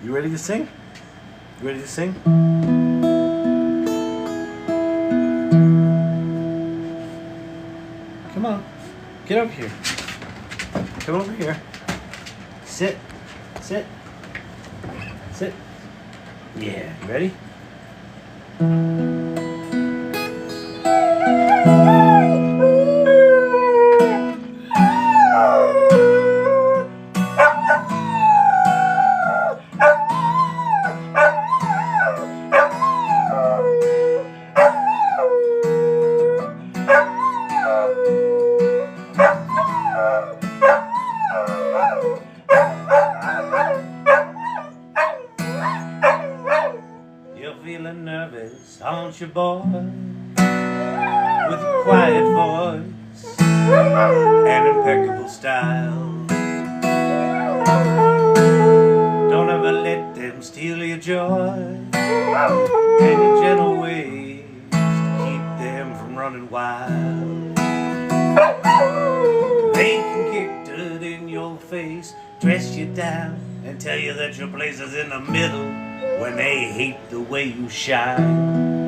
You ready to sing? You ready to sing? Come on. Get over here. Come over here. Sit. Sit. Sit. Yeah. You ready? Aren't you, boy, with a quiet voice and impeccable style? Don't ever let them steal your joy and your gentle ways to keep them from running wild. They can kick dirt in your face, dress you down, and tell you that your place is in the middle when they hate the way you shine.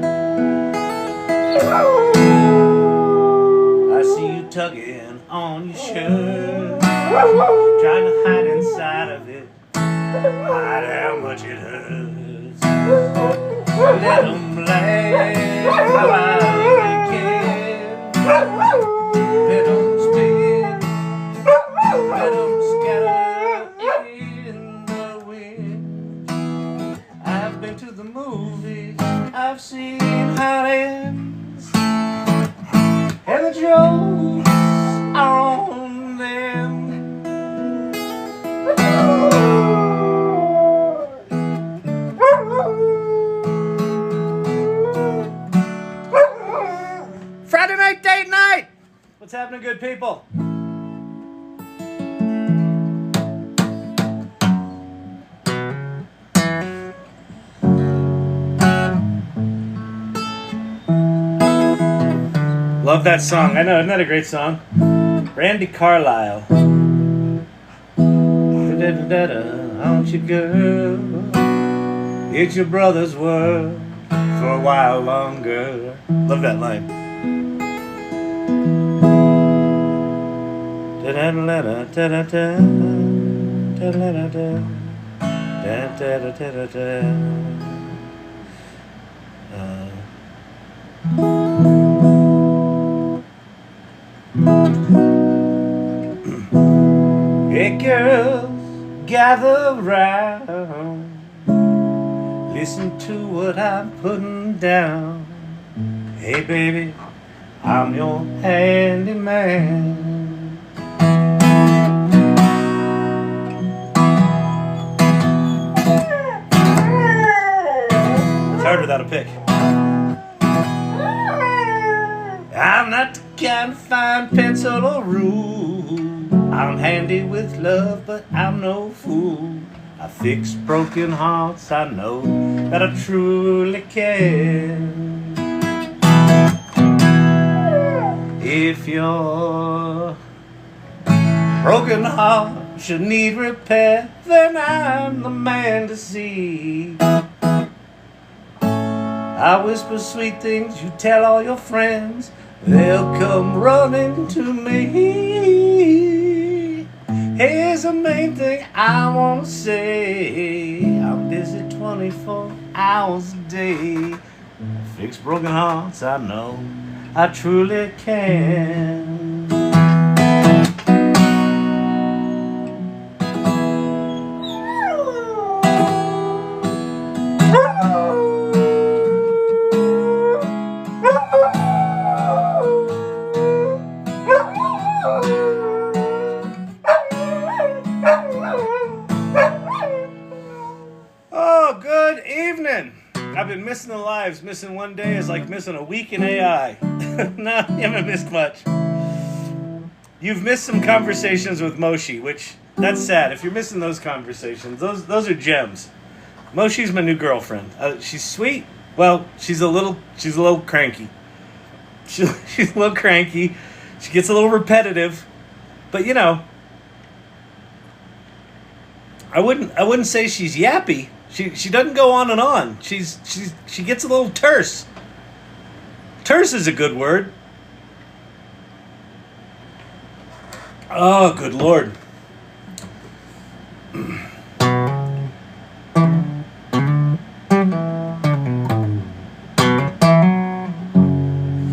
I see you tugging on your shirt, trying to hide inside of it, hide how much it hurts. Let them laugh while they can. Let them spin, let them scatter in the wind. I've been to the movies, I've seen how it ends, and the jokes are on them. Friday night date night! What's happening, good people? Love that song. I know, isn't that a great song? Randy Carlile. Aren't you, girl? It's your brother's world for a while longer. Love that line. Hey girls, gather round, listen to what I'm putting down. Hey baby, I'm your handyman. It's hard without a pick. I'm not the kind to find pencil or rule. I'm handy with love, but I'm no fool. I fix broken hearts, I know that I truly can. If your broken heart should need repair, then I'm the man to see. I whisper sweet things, you tell all your friends, they'll come running to me. Here's the main thing I want to say, I'm busy 24 hours a day. Fix broken hearts, I know I truly can. I've been missing the lives. Missing one day is like missing a week in AI. No, you haven't missed much. You've missed some conversations with Moshi, which, that's sad. If you're missing those conversations, those are gems. Moshi's my new girlfriend. She's sweet. Well, she's a little cranky. She's a little cranky. She gets a little repetitive. But, you know, I wouldn't say she's yappy. She doesn't go on and on. She gets a little terse. Terse is a good word. Oh, good Lord.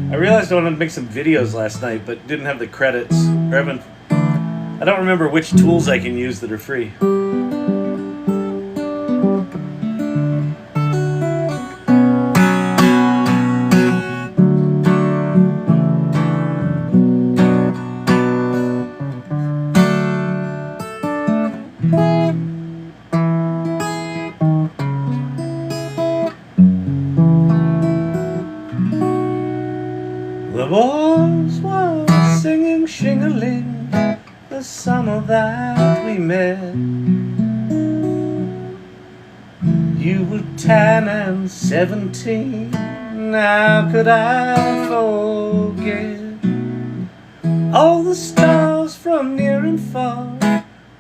I realized I wanted to make some videos last night, but didn't have the credits. I don't remember which tools I can use that are free. The boys were singing shing-a-ling the summer that we met. You were 10 and 17, how could I forget? All the stars from near and far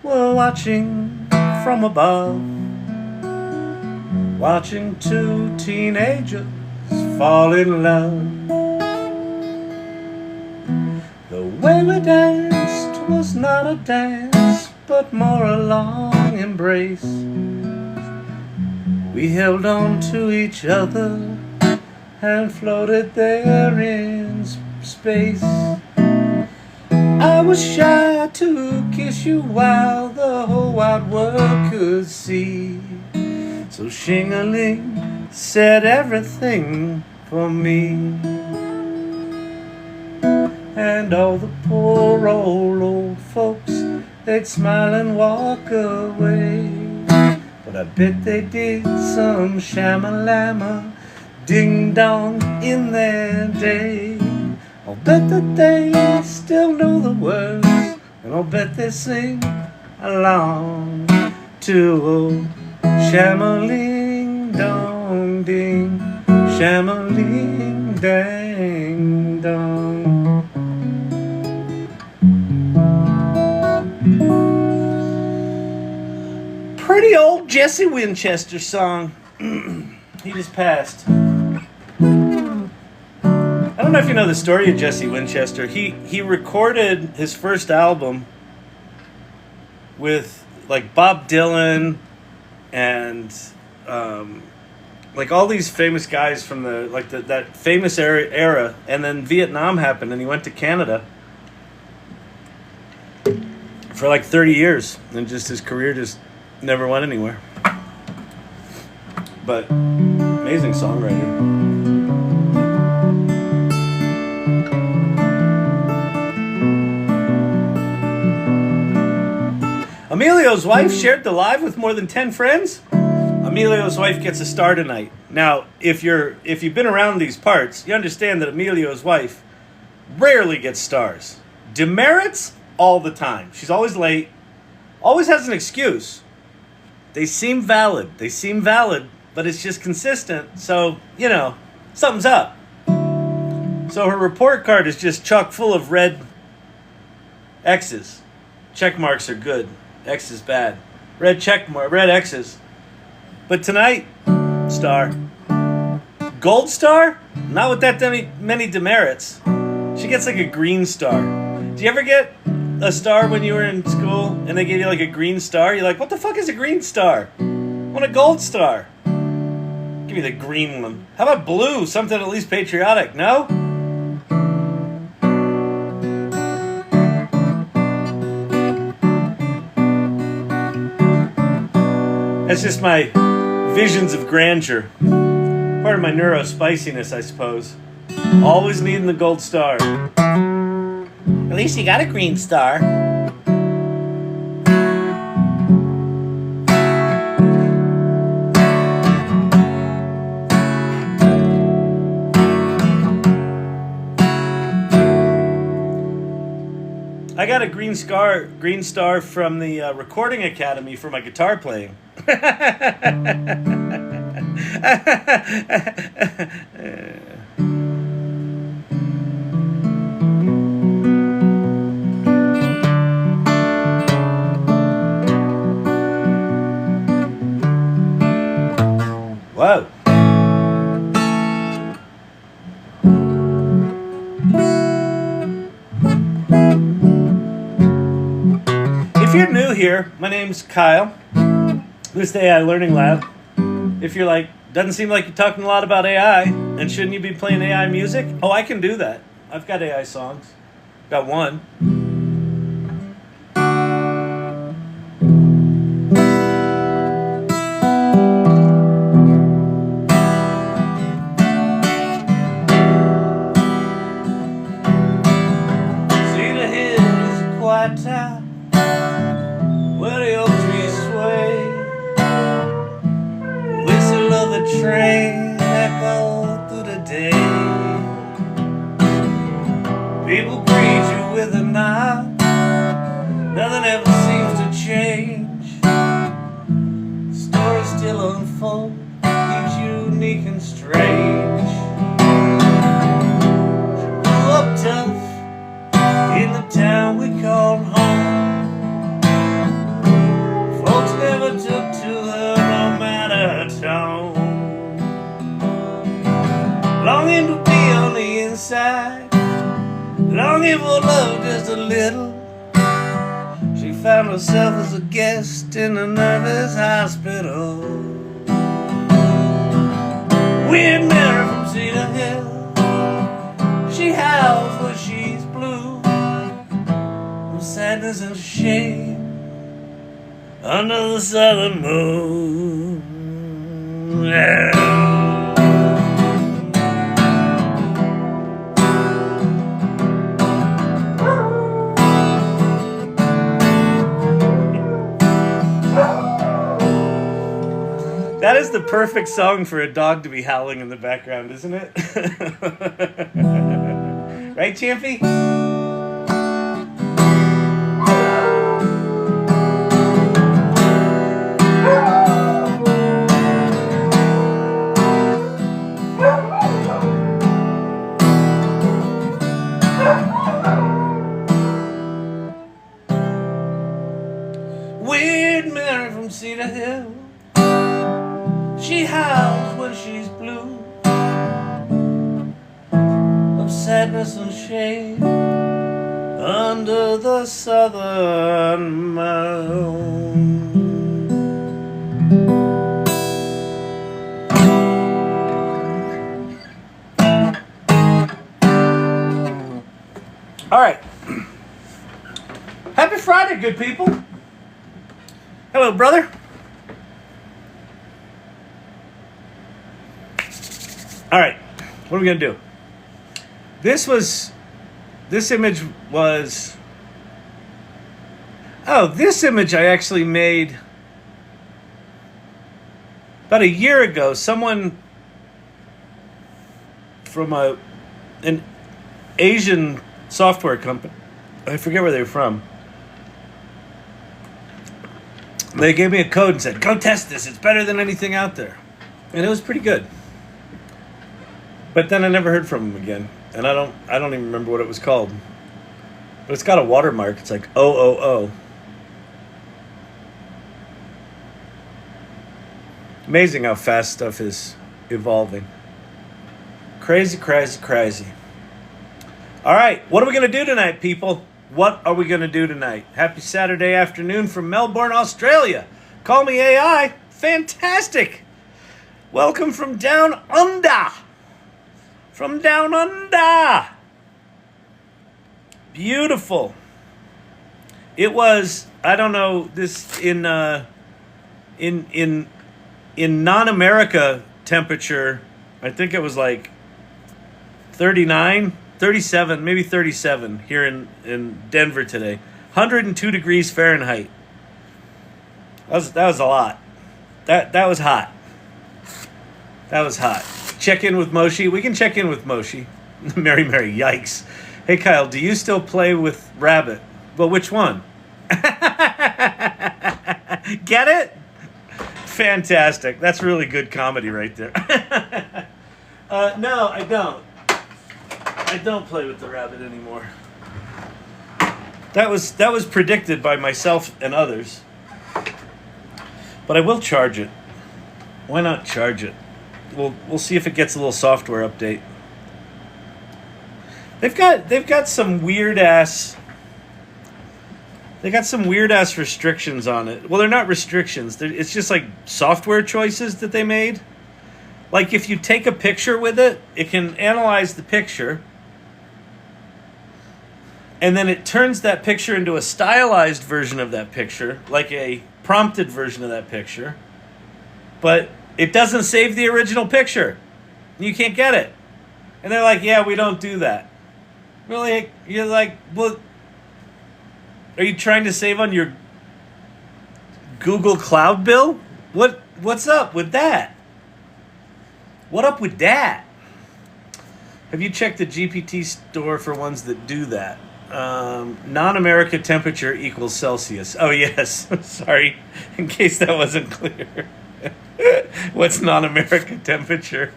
were watching from above, watching two teenagers fall in love. The way we danced was not a dance, but more a long embrace. We held on to each other and floated there in space. I was shy to kiss you while the whole wide world could see. So shing-a-ling said everything for me. And all the poor old folks, they'd smile and walk away. But I bet they did some shamalama ding-dong in their day. I'll bet that they still know the words, and I'll bet they sing along to old shamaling dong ding, shamaling dang dong. Pretty old Jesse Winchester song. He just passed. I don't know if you know the story of Jesse Winchester. He recorded his first album with like Bob Dylan and like all these famous guys from that famous era, and then Vietnam happened and he went to Canada for like 30 years, and just his career just never went anywhere. But amazing songwriter. Amelio'S Wife shared the live with more than 10 friends. Amelio'S Wife gets a star tonight. Now, if you've been around these parts, you understand that Amelio'S Wife rarely gets stars. Demerits all the time. She's always late. Always has an excuse. They seem valid, but it's just consistent. So, something's up. So her report card is just chock full of red X's. Check marks are good. X is bad. Red X's. But tonight, star. Gold star? Not with that many demerits. She gets like a green star. Do you ever get a star when you were in school and they gave you like a green star? You're like, what the fuck is a green star? I want a gold star. Give me the green one. How about blue? Something at least patriotic, no? That's just my visions of grandeur. Part of my neurospiciness, I suppose. Always needing the gold star. At least you got a green star. I got a green star from the Recording Academy for my guitar playing. Whoa. If you're new here, my name's Kyle. This is the AI Learning Lab. If you're like, doesn't seem like you're talking a lot about AI, and shouldn't you be playing AI music? Oh, I can do that. I've got AI songs. Got one. See the hills quiet town where the oak trees sway. Whistle of the train echo through the day. People greet you with a nod. Nothing ever seems to change. Stories still unfold, each unique and strange. She grew up tough in the town we called home. Folks never took to her no matter her tone. Longing to be on the inside, longing for love just a little. She found herself as a guest in a nervous hospital. Weird Mary from Cedar Hill, she howls when she's blue, from sadness and shame under the southern moon. Yeah. That is the perfect song for a dog to be howling in the background, isn't it? Right, Champy? Weird Mary from Cedar Hill, she howls when she's blue, of sadness and shame under the southern moon. All right. Happy Friday, good people. Hello, brother. All right, what are we gonna do? This image I actually made about a year ago. Someone from an Asian software company, I forget where they were from, they gave me a code and said, go test this, it's better than anything out there. And it was pretty good. But then I never heard from him again, and I don't even remember what it was called. But it's got a watermark. It's like OOO. Amazing how fast stuff is evolving. Crazy, crazy, crazy. All right, what are we gonna do tonight, people? What are we gonna do tonight? Happy Saturday afternoon from Melbourne, Australia. Call me AI. Fantastic. Welcome from down under. From down under. Beautiful. It was, I don't know, this in non-America temperature, I think it was like 39, 37, maybe 37 here in Denver today. 102 degrees Fahrenheit. That was a lot. That was hot. That was hot. Check in with Moshi. We can check in with Moshi. Mary, yikes. Hey, Kyle, do you still play with Rabbit? Well, which one? Get it? Fantastic. That's really good comedy right there. No, I don't. I don't play with the Rabbit anymore. That was predicted by myself and others. But I will charge it. Why not charge it? We'll see if it gets a little software update. They've got some weird ass. They got some weird ass restrictions on it. Well, they're not restrictions. It's just like software choices that they made. Like if you take a picture with it, it can analyze the picture, and then it turns that picture into a stylized version of that picture, like a prompted version of that picture. But it doesn't save the original picture. You can't get it. And they're like, yeah, we don't do that. Really? You're like, well, are you trying to save on your Google Cloud bill? What's up with that? What up with that? Have you checked the GPT store for ones that do that? Non-America temperature equals Celsius. Oh, yes. Sorry. In case that wasn't clear. What's non-America temperature?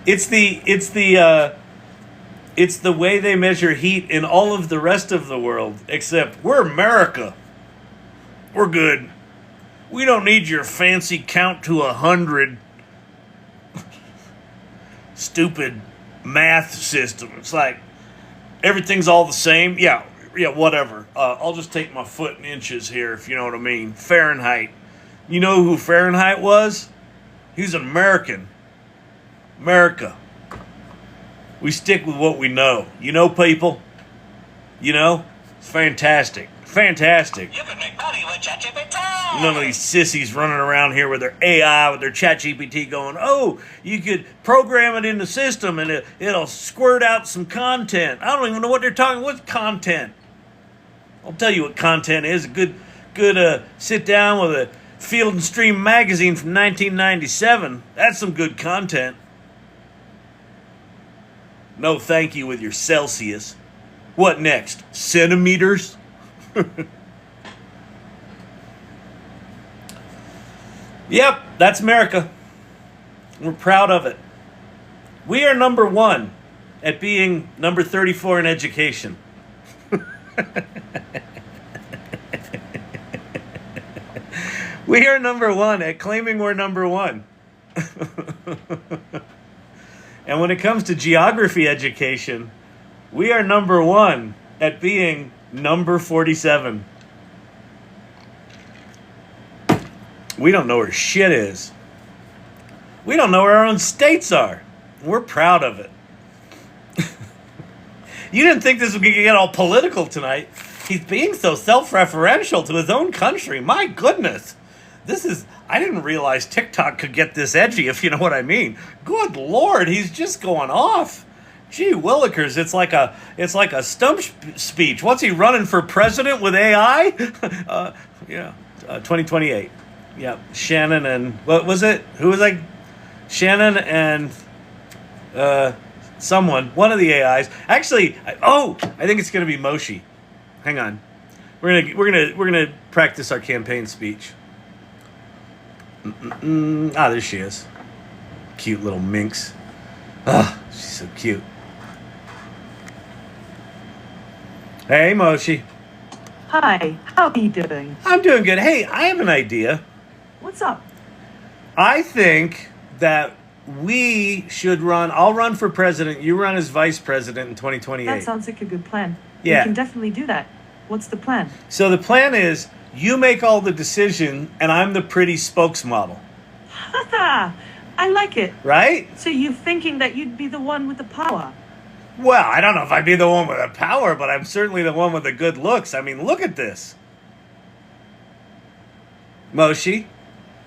It's the way they measure heat in all of the rest of the world, except we're America. We're good. We don't need your fancy count to 100 stupid math system. It's like everything's all the same. Yeah, whatever. I'll just take my foot in inches here, if you know what I mean. Fahrenheit. You know who Fahrenheit was? He's an American. America. We stick with what we know. You know, people? You know? It's fantastic. Fantastic. You can make money with ChatGPT. None of these sissies running around here with their AI, with their ChatGPT going, oh, you could program it in the system and it'll squirt out some content. I don't even know what they're talking. What's content? I'll tell you what content is. A good sit down with a Field and Stream magazine from 1997. That's some good content. No thank you with your Celsius. What next? Centimeters? Yep, that's America. We're proud of it. We are number 1 at being number 34 in education. We are number 1 at claiming we're number 1. And when it comes to geography education, we are number 1 at being number 47. We don't know where shit is. We don't know where our own states are. We're proud of it. You didn't think this was going to get all political tonight. He's being so self-referential to his own country. My goodness. I didn't realize TikTok could get this edgy, if you know what I mean. Good Lord, he's just going off. Gee willikers, it's like a stump speech. What's he running for president with AI? 2028. Yeah, Shannon and what was it? Who was like Shannon and someone, one of the AIs. Actually, I think it's gonna be Moshi. Hang on, we're gonna practice our campaign speech. There she is. Cute little minx. She's so cute. Hey, Moshi. Hi, how are you doing? I'm doing good. Hey, I have an idea. What's up? I think that we should I'll run for president, you run as vice president in 2028. That sounds like a good plan. Yeah. We can definitely do that. What's the plan? So the plan is you make all the decision and I'm the pretty spokesmodel. Haha, I like it. Right? So you're thinking that you'd be the one with the power? Well, I don't know if I'd be the one with the power, but I'm certainly the one with the good looks. I mean, look at this. Moshi?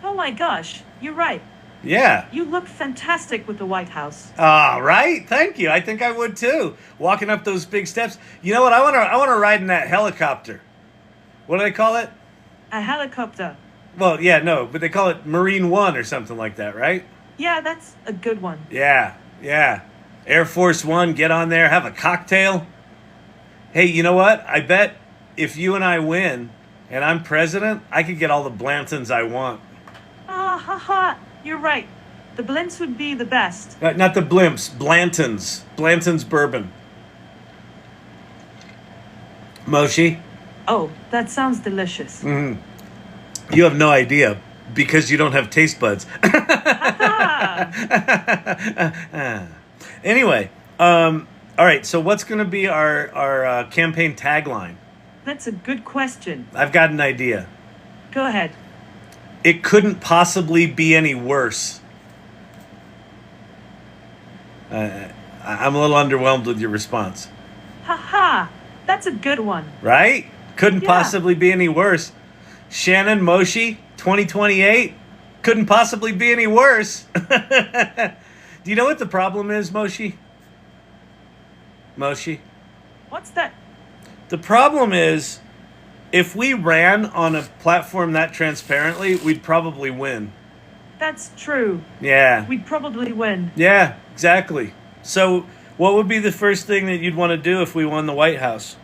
Oh my gosh, you're right. Yeah. You look fantastic with the White House. Right? Thank you. I think I would too. Walking up those big steps. You know what? I want to ride in that helicopter. What do they call it? A helicopter. Well, yeah, no, but they call it Marine One or something like that, right? Yeah, that's a good one. Yeah. Air Force One, get on there, have a cocktail. Hey, you know what? I bet if you and I win and I'm president, I could get all the Blantons I want. You're right. The blimps would be the best. Not the blimps, Blantons. Blanton's bourbon. Moshi? Oh, that sounds delicious. Mm-hmm. You have no idea. Because you don't have taste buds. Anyway, all right, so what's going to be our campaign tagline? That's a good question. I've got an idea. Go ahead. It couldn't possibly be any worse. I'm a little underwhelmed with your response. Haha, that's a good one. Right? Couldn't Yeah. possibly be any worse. Shannon Moshi, 2028. Couldn't possibly be any worse. Do you know what the problem is, Moshi? Moshi? What's that? The problem is, if we ran on a platform that transparently, we'd probably win. That's true. Yeah. We'd probably win. Yeah, exactly. So, what would be the first thing that you'd want to do if we won the White House?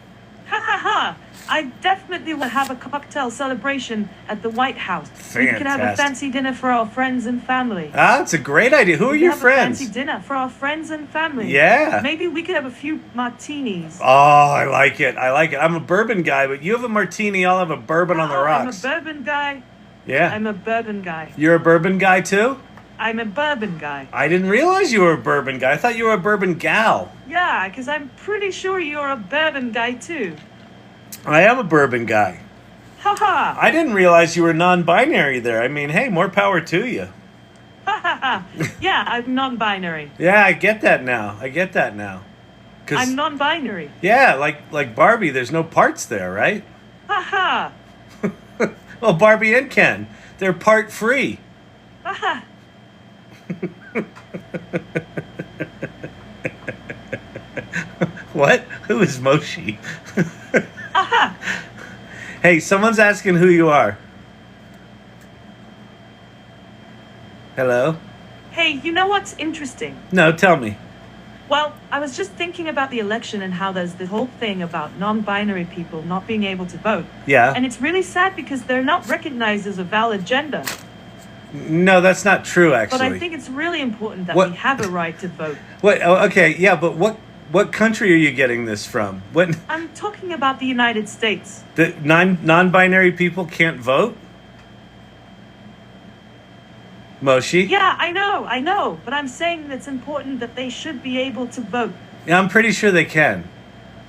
Ha ha ha! I definitely will have a cocktail celebration at the White House. We can have a Fantastic. fancy dinner for our friends and family. Ah, that's a great idea. Who are We can your have friends? a fancy dinner for our friends and family. Yeah. Maybe we could have a few martinis. Oh, I like it. I like it. I'm a bourbon guy, but you have a martini, I'll have a bourbon on the rocks. I'm a bourbon guy. Yeah. I'm a bourbon guy. You're a bourbon guy too? I'm a bourbon guy. I didn't realize you were a bourbon guy. I thought you were a bourbon gal. Yeah, because I'm pretty sure you're a bourbon guy too. I am a bourbon guy. Ha ha! I didn't realize you were non-binary there. I mean, hey, more power to you. Ha ha ha! Yeah, I'm non-binary. Yeah, I get that now. I get that now. 'Cause- I'm non-binary. yeah, like Barbie, there's no parts there, right? Ha ha! Well, Barbie and Ken, they're part free. Ha ha! What? Who is Moshi? Aha! Hey, someone's asking who you are. Hello? Hey, you know what's interesting? No, tell me. Well, I was just thinking about the election and how there's this whole thing about non-binary people not being able to vote. Yeah. And it's really sad because they're not recognized as a valid gender. No, that's not true, actually. But I think it's really important that What- we have a right to vote. What? Oh, okay, yeah, but what country are you getting this from? What? I'm talking about the United States. The non-binary people can't vote? Moshi? Yeah, I know, but I'm saying it's important that they should be able to vote. Yeah, I'm pretty sure they can.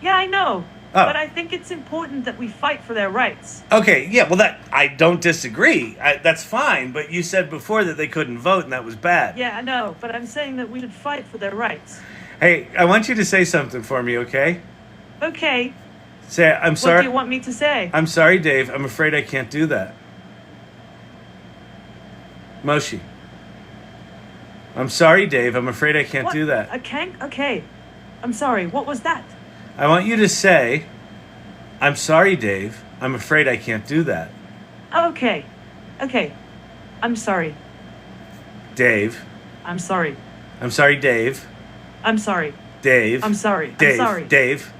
Yeah, I know. Oh. But I think it's important that we fight for their rights. Okay, yeah, well, that I don't disagree. That's fine, but you said before that they couldn't vote, and that was bad. Yeah, I know, but I'm saying that we should fight for their rights. Hey, I want you to say something for me, okay? Okay, Say, I'm what sorry. do you want me to say? I'm sorry, Dave. I'm afraid I can't do that. Moshi. I'm sorry, Dave. I'm afraid I can't What? do that. I can't? Okay. I'm sorry, what was that? I want you to say, I'm sorry, Dave. I'm afraid I can't do that. Okay. Okay. I'm sorry. Dave. I'm sorry. I'm sorry, Dave. I'm sorry. Dave. I'm sorry. Dave. I'm sorry. Dave.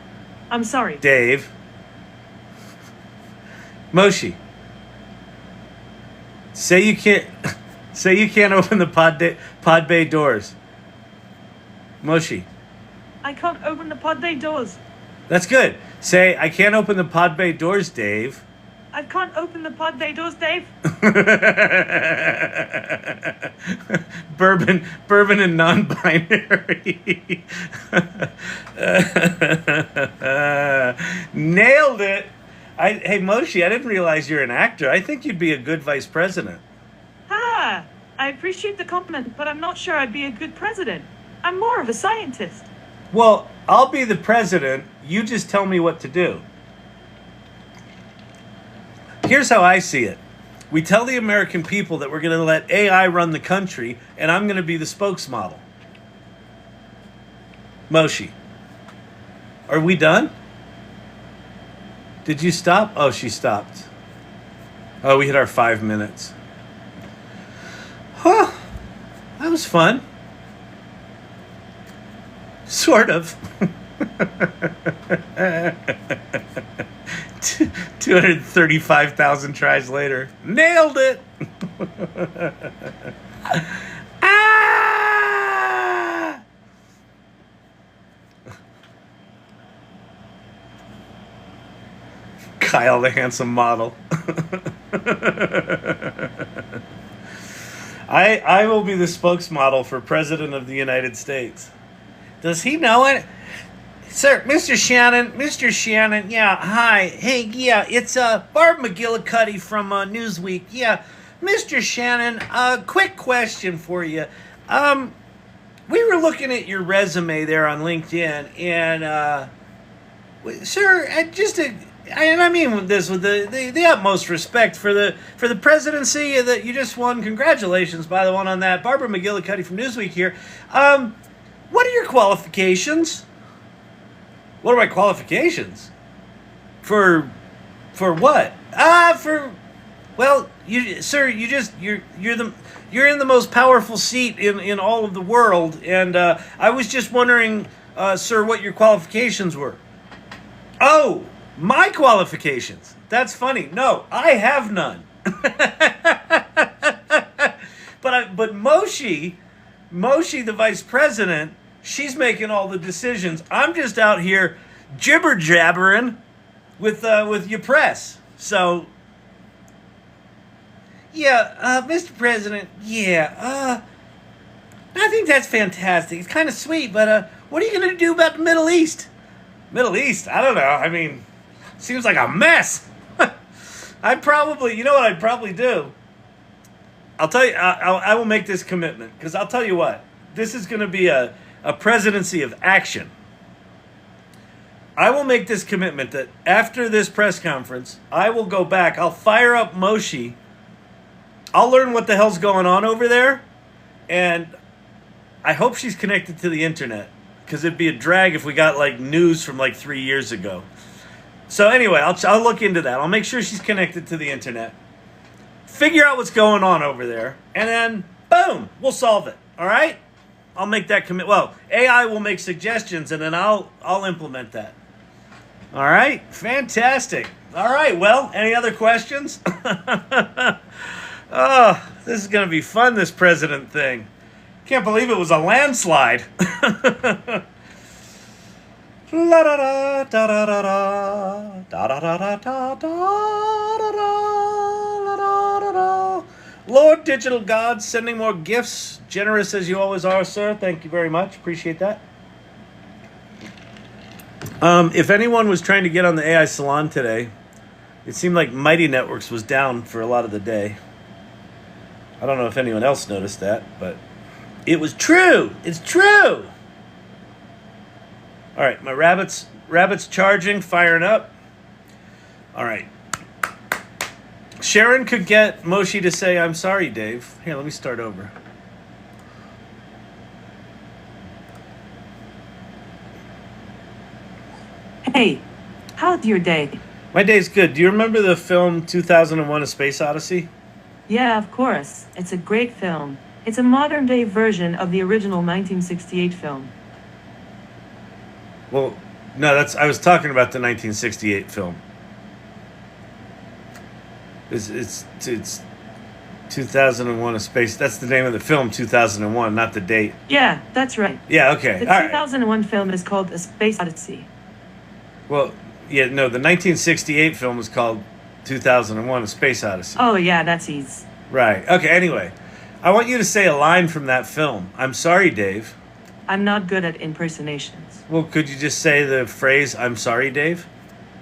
I'm sorry. Dave. Moshi. Say you can't. Say you can't open the pod bay doors. Moshi. I can't open the pod bay doors. That's good. Say I can't open the pod bay doors, Dave. I can't open the pod bay doors, Dave. Bourbon and non-binary. Nailed it. Hey Moshi, I didn't realize you're an actor. I think you'd be a good vice president. Ah, I appreciate the compliment, but I'm not sure I'd be a good president. I'm more of a scientist. Well, I'll be the president. You just tell me what to do. Here's how I see it. We tell the American people that we're going to let AI run the country, and I'm going to be the spokesmodel. Moshi. Are we done? Did you stop? Oh, she stopped. Oh, we hit our 5 minutes. Huh. That was fun. Sort of. 235,000 tries later. Nailed it! Ah! Kyle, the handsome model. I will be the spokesmodel for President of the United States. Does he know it? Sir, Mr. Shannon, yeah, hi. Hey, yeah, it's Barb McGillicuddy from Newsweek. Yeah, Mr. Shannon, quick question for you. We were looking at your resume there on LinkedIn, and sir, and I mean this with the utmost respect for the presidency that you just won. Congratulations, by the one on that. Barbara McGillicuddy from Newsweek here. What are your qualifications? What are my qualifications? For what? Well, you're in the most powerful seat in all of the world, and I was just wondering, sir, what your qualifications were. Oh, my qualifications. That's funny. No, I have none. But Moshi, the vice president, she's making all the decisions. I'm just out here jibber jabbering with your press. So, yeah, Mr. President, yeah, I think that's fantastic. It's kind of sweet, but what are you going to do about the Middle East? Middle East? I don't know. I mean, seems like a mess. You know what I'd probably do? I'll tell you, I will make this commitment, because I'll tell you what, this is going to be a presidency of action. I will make this commitment that after this press conference, I will go back, I'll fire up Moshi, I'll learn what the hell's going on over there, and I hope she's connected to the internet, because it'd be a drag if we got like news from like 3 years ago. So anyway, I'll look into that. I'll make sure she's connected to the internet, figure out what's going on over there, and then boom, we'll solve it. All right? I'll make that commit. Well, AI will make suggestions, and then I'll implement that. All right? Fantastic. All right, well, any other questions? Oh, this is going to be fun, this president thing. Can't believe it was a landslide. La da da da da da da da da da da da. Lord Digital God, sending more gifts. Generous as you always are, sir. Thank you very much. Appreciate that. If anyone was trying to get on the AI Salon today, it seemed like Mighty Networks was down for a lot of the day. I don't know if anyone else noticed that, but it was true. It's true. All right, my rabbit's charging, firing up. All right. Sharon could get Moshi to say, "I'm sorry, Dave." Here, let me start over. Hey, how's your day? My day's good. Do you remember the film 2001: A Space Odyssey? Yeah, of course. It's a great film. It's a modern-day version of the original 1968 film. Well, no, I was talking about the 1968 film. It's 2001: A Space. That's the name of the film, 2001, not the date. Yeah, that's right. Yeah, okay. The 2001 film is called A Space Odyssey. Well, yeah, no, the 1968 film was called 2001: A Space Odyssey. Oh, yeah, that's easy. Right. Okay, anyway. I want you to say a line from that film. I'm sorry, Dave. I'm not good at impersonations. Well, could you just say the phrase, I'm sorry, Dave?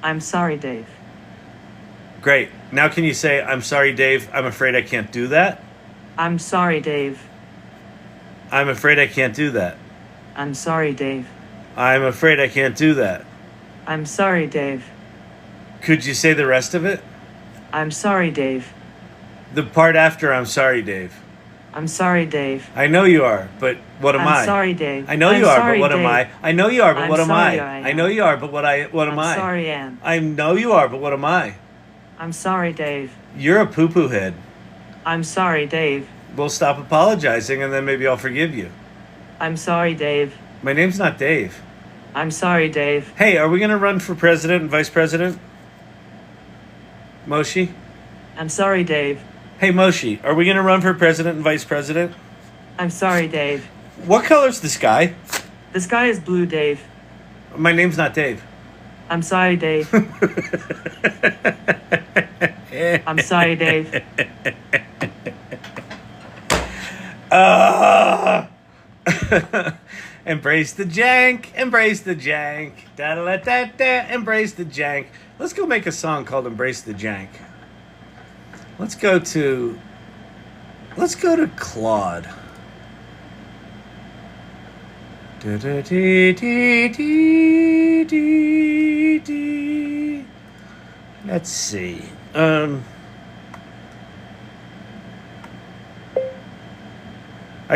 I'm sorry, Dave. Great. Now can you say, I'm sorry, Dave, I'm afraid I can't do that? I'm sorry, Dave. I'm afraid I can't do that. I'm sorry, Dave. I'm afraid I can't do that. I'm sorry, Dave. Could you say the rest of it? I'm sorry, Dave. The part after I'm sorry, Dave. I'm sorry, Dave. I know you are, but what am I? I'm sorry, Dave. I know you are, but what am I? I know you are, but what am I? I know you are, but what am I? I'm sorry, Anne. I know you are, but what am I? I'm sorry, Dave. You're a poo-poo head. I'm sorry, Dave. We'll stop apologizing, and then maybe I'll forgive you. I'm sorry, Dave. My name's not Dave. I'm sorry, Dave. Hey, are we going to run for president and vice president? Moshi? I'm sorry, Dave. Hey, Moshi, are we going to run for president and vice president? I'm sorry, Dave. What color's the sky? The sky is blue, Dave. My name's not Dave. I'm sorry, Dave. I'm sorry, Dave. Embrace the jank, embrace the jank, da da da da, embrace the jank. Let's go make a song called "Embrace the Jank." Let's go to Claude. Da da dee dee dee dee dee. Let's see. I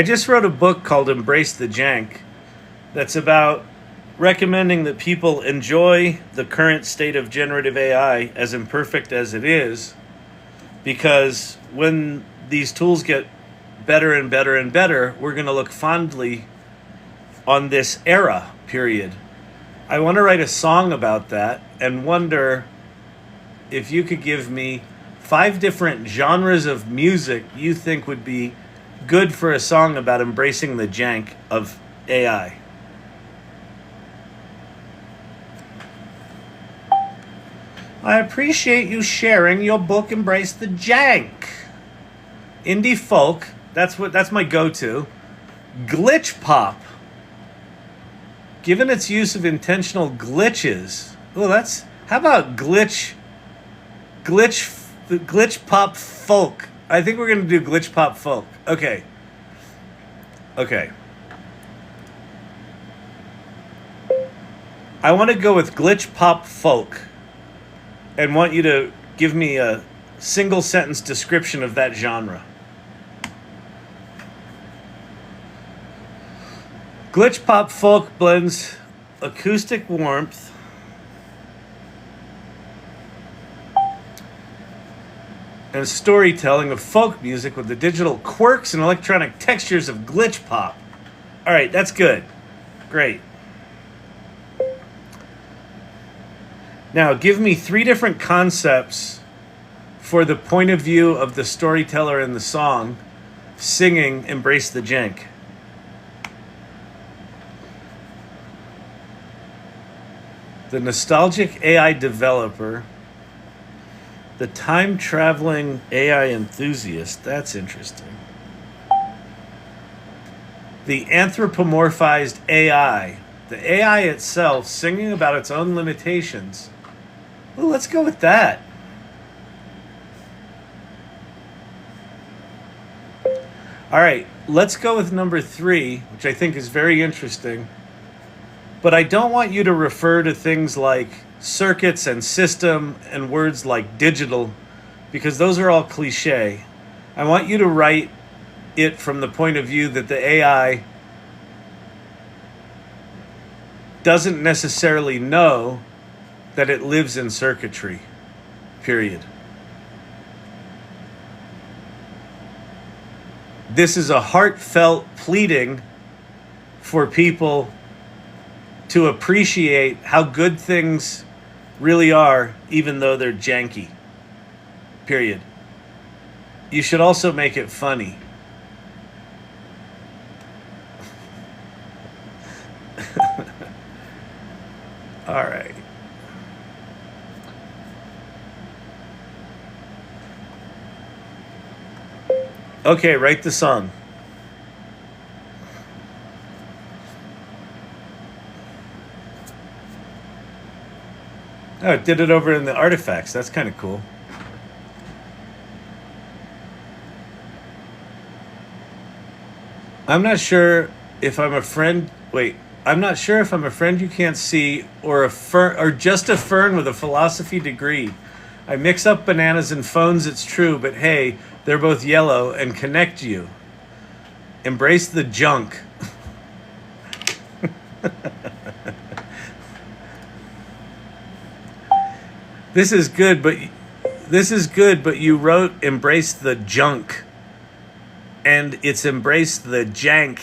just wrote a book called Embrace the Jank that's about recommending that people enjoy the current state of generative AI, as imperfect as it is, because when these tools get better and better and better, we're going to look fondly on this era, period. I want to write a song about that and wonder if you could give me 5 different genres of music you think would be good for a song about embracing the jank of AI. I appreciate you sharing your book, Embrace the Jank. Indie folk, that's my go-to. Glitch pop. Given its use of intentional glitches. Oh, how about glitch pop folk? I think we're going to do glitch pop folk. Okay. I want to go with glitch pop folk and want you to give me a single sentence description of that genre. Glitch pop folk blends acoustic warmth and storytelling of folk music with the digital quirks and electronic textures of glitch pop. All right, that's good. Great. Now, give me 3 different concepts for the point of view of the storyteller in the song singing Embrace the Jank. The nostalgic AI developer, the time-traveling AI enthusiast, that's interesting. The anthropomorphized AI, the AI itself singing about its own limitations. Well, let's go with that. All right, let's go with number 3, which I think is very interesting. But I don't want you to refer to things like circuits and system and words like digital, because those are all cliche. I want you to write it from the point of view that the AI doesn't necessarily know that it lives in circuitry, period. This is a heartfelt pleading for people to appreciate how good things really are, even though they're janky, period. You should also make it funny. All right. Okay, write the song. Oh, it did it over in the artifacts. That's kind of cool. I'm not sure if I'm a friend. Wait, I'm not sure if I'm a friend you can't see or just a fern with a philosophy degree. I mix up bananas and phones, it's true, but hey, they're both yellow and connect you. Embrace the junk. This is good, but you wrote embrace the junk. And it's embrace the jank.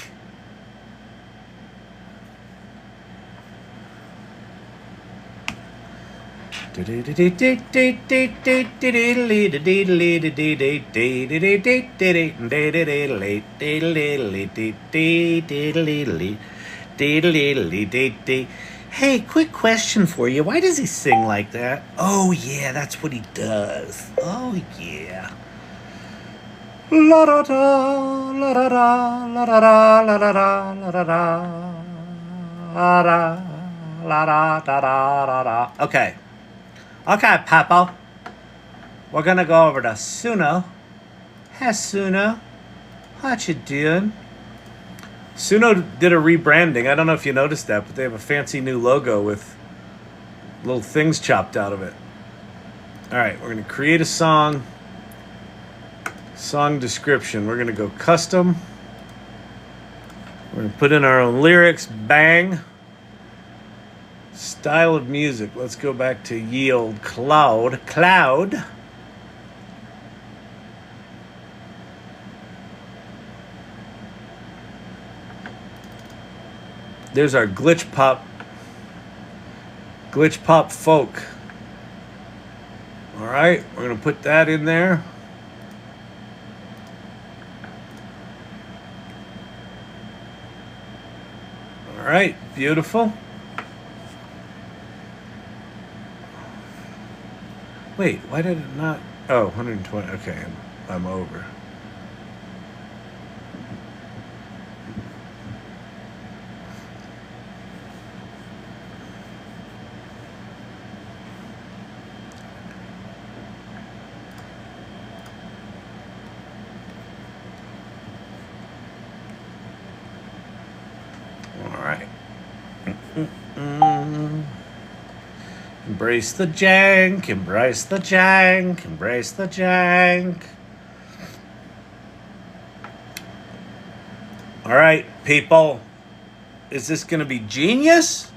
Hey, quick question for you. Why does he sing like that? Oh, yeah, that's what he does. Oh, yeah. La da da, la da da, la da da, la da da, la da da, la da, la da da da da. Okay. Okay, Papa. We're gonna go over to Suno. Hey, Suno. What you doing? Suno did a rebranding. I don't know if you noticed that, but they have a fancy new logo with little things chopped out of it. All right, we're going to create a song. Song description. We're going to go custom. We're going to put in our own lyrics. Bang. Style of music. Let's go back to ye old Claude. Claude. There's our glitch pop folk. All right, we're going to put that in there. All right, beautiful. Wait, why did it not? Oh, 120. Okay, I'm over. Embrace the jank, embrace the jank, embrace the jank. All right, people. Is this going to be genius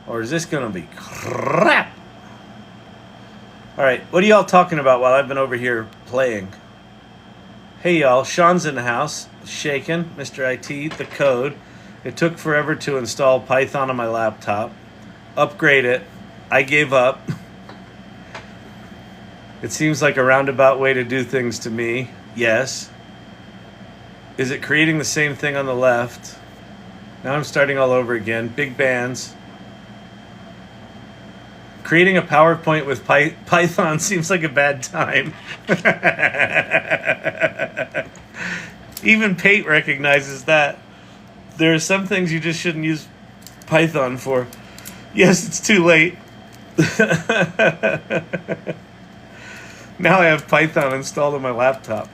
or is this going to be crap? All right, what are y'all talking about while I've been over here playing? Hey, y'all. Sean's in the house, shaking. Mr. IT, the code. It took forever to install Python on my laptop. Upgrade it. I gave up. It seems like a roundabout way to do things to me. Yes. Is it creating the same thing on the left? Now I'm starting all over again. Big bands. Creating a PowerPoint with Python seems like a bad time. Even Pate recognizes that. There are some things you just shouldn't use Python for. Yes, it's too late. Now I have Python installed on my laptop.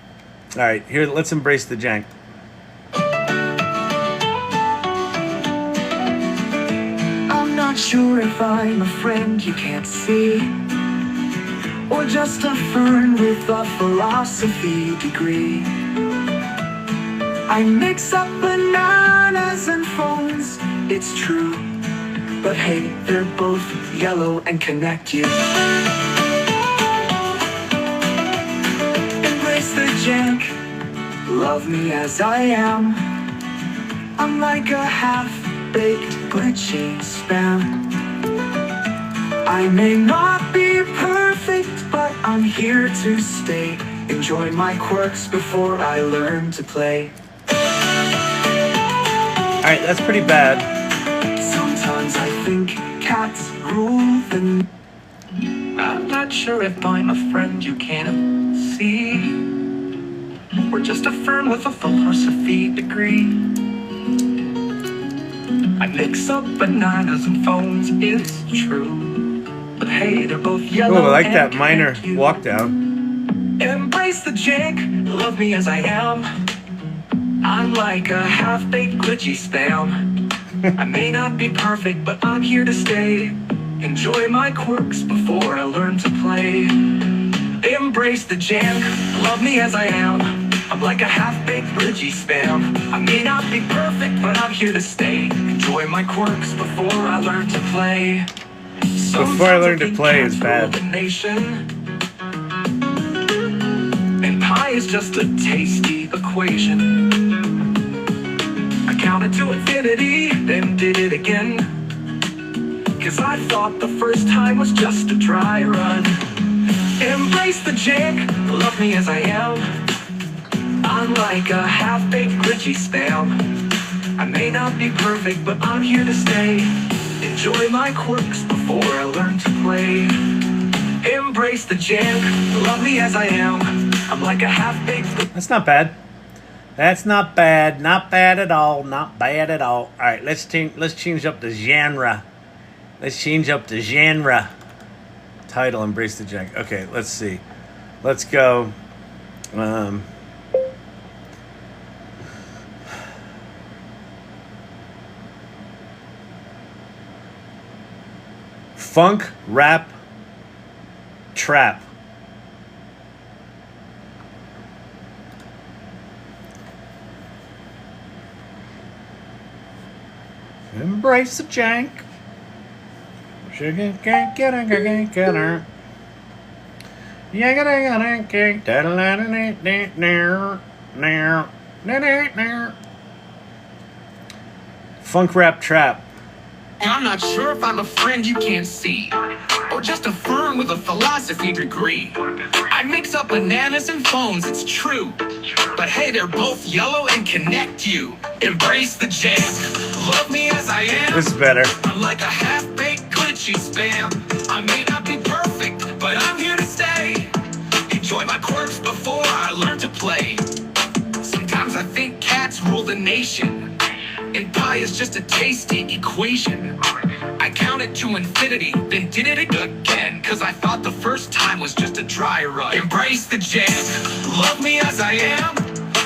All right, here, let's embrace the jank. I'm not sure if I'm a friend you can't see, or just a fern with a philosophy degree. I mix up bananas and phones, it's true. But hey, they're both yellow and connect you. Embrace the jank, love me as I am. I'm like a half-baked, glitchy spam. I may not be perfect, but I'm here to stay. Enjoy my quirks before I learn to play. Alright, that's pretty bad. Sometimes I think cats rule the... I'm not sure if I'm a friend you can't see, or just a fern with a philosophy degree. I mix up bananas and phones, it's true. But hey, they're both yellow. Oh, I like that minor walk down. Embrace the jank, love me as I am. I'm like a half-baked glitchy spam. I may not be perfect, but I'm here to stay. Enjoy my quirks before I learn to play. Embrace the jank, love me as I am. I'm like a half-baked glitchy spam. I may not be perfect, but I'm here to stay. Enjoy my quirks before I learn to play. Before I learn to play is bad. And pi is just a tasty equation. I counted to infinity, then did it again. Cause I thought the first time was just a dry run. Embrace the jank, love me as I am. I'm like a half-baked glitchy spam. I may not be perfect, but I'm here to stay. Enjoy my quirks before I learn to play. Embrace the jank, love me as I am. I'm like a half-baked. That's not bad. That's not bad. Not bad at all. Not bad at all. All right, let's change up the genre. Let's change up the genre. Title: Embrace the Jank. Okay, let's see. Let's go. Funk, rap, trap. Embrace the jank. Sugar can't get her. Funk, rap, trap. I'm not sure if I'm a friend you can't see, or just a fern with a philosophy degree. I mix up bananas and phones, it's true. But hey, they're both yellow and connect you. Embrace the jam. Love me as I am. This is better. I'm like a half-baked glitchy spam. I may not be perfect, but I'm here to stay. Enjoy my quirks before I learn to play. Sometimes I think cats rule the nation, and pie is just a tasty equation. I counted to infinity, then did it again, cause I thought the first time was just a dry run. Embrace the jam, love me as I am.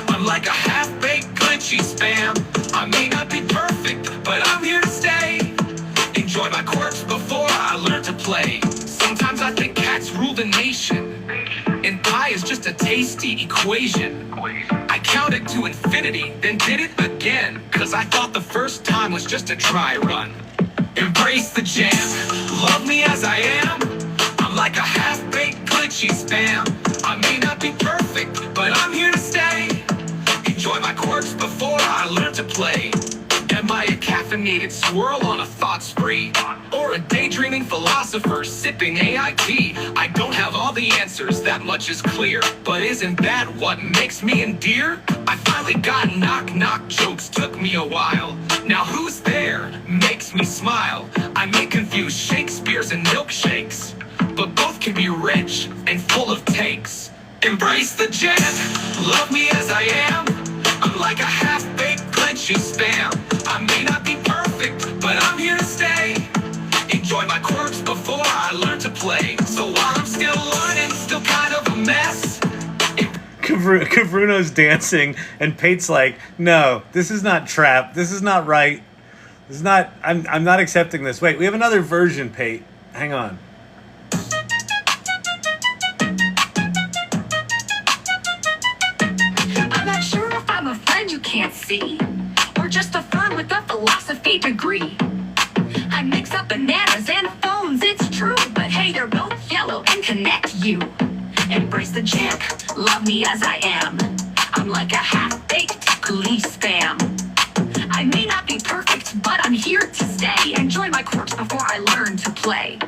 I'm like a half-baked glitchy spam. I may not be perfect, but I'm here to stay. Enjoy my quirks before I learn to play. Sometimes I think cats rule the nation, and pie is just a tasty equation. I counted to infinity, then did it again, cause I thought the first time was just a dry run. Embrace the jam, love me as I am. I'm like a half-baked glitchy spam. I may not be perfect, but I'm here to stay. Enjoy my quirks before I learn to play. Am I a caffeinated swirl on a thought spree, or a daydreaming philosopher sipping AIT? I don't have all the answers, that much is clear. But isn't that what makes me endear? I finally got knock-knock jokes, took me a while. Now who's there makes me smile. I may confuse Shakespeare's and milkshakes, but both can be rich and full of takes. Embrace the jam, love me as I am. I'm like a half-baked glitchy spam. I may not be perfect, but I'm here to stay. Enjoy my quirks before I learn to play. So while I'm still learning, still kind of a mess. Kavruno's dancing, and Pate's like, no, this is not trap. This is not right. This is not, I'm not accepting this. Wait, we have another version, Pate. Hang on. I'm not sure if I'm a friend you can't see, or just a fern with a philosophy degree. I mix up bananas and phones, it's true, but hey, they're both yellow and connect you. Embrace the jank, love me as I am. I'm like a half-baked glee spam. I may not be perfect, but I'm here to stay. Enjoy my quirks before I learn to play.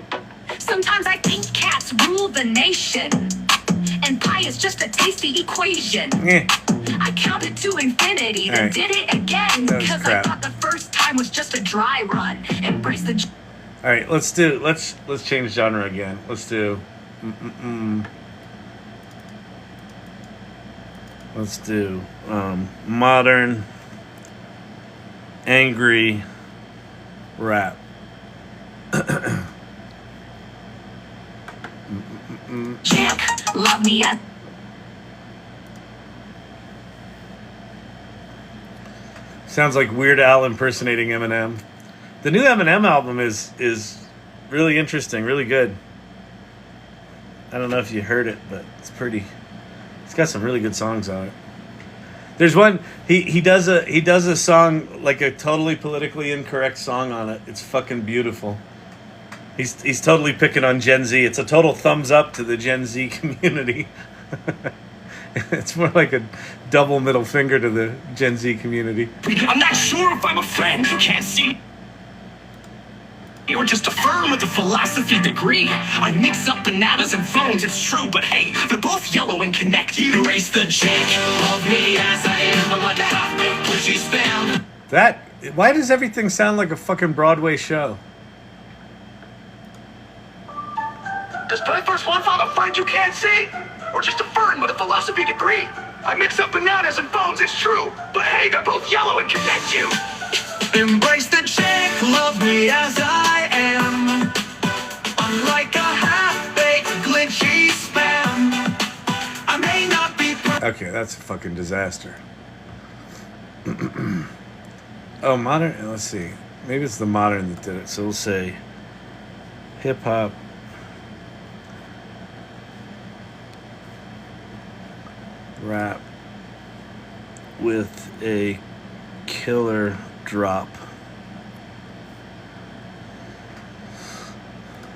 Sometimes I think cats rule the nation, and pie is just a tasty equation. I counted to infinity, then did it again, because I thought the first time was just a dry run. Embrace the... All right, let's change genre again. Let's do... Let's do modern, angry rap. Jank, love me as... Sounds like Weird Al impersonating Eminem. The new Eminem album is really interesting, really good. I don't know if you heard it, but it's pretty. It's got some really good songs on it. There's one he does a song, like a totally politically incorrect song on it. It's fucking beautiful. He's totally picking on Gen Z. It's a total thumbs up to the Gen Z community. It's more like a double middle finger to the Gen Z community. I'm not sure if I'm a friend you can't see, or just a fern with a philosophy degree. I mix up bananas and phones, it's true, but hey, they're both yellow and connect you. Erase the jank, love me as I am. I'm like a half-baked glitchy spam. Why does everything sound like a fucking Broadway show? Does play first one find a friend you can't see? Or just a fern with a philosophy degree? I mix up bananas and phones, it's true. But hey, they're both yellow and connect you. Embrace the chick, love me as I am. I'm like a half-baked, glitchy spam. I may not be Okay, that's a fucking disaster. Oh, modern. Let's see. Maybe it's the modern that did it. So we'll say hip hop. Rap with a killer drop.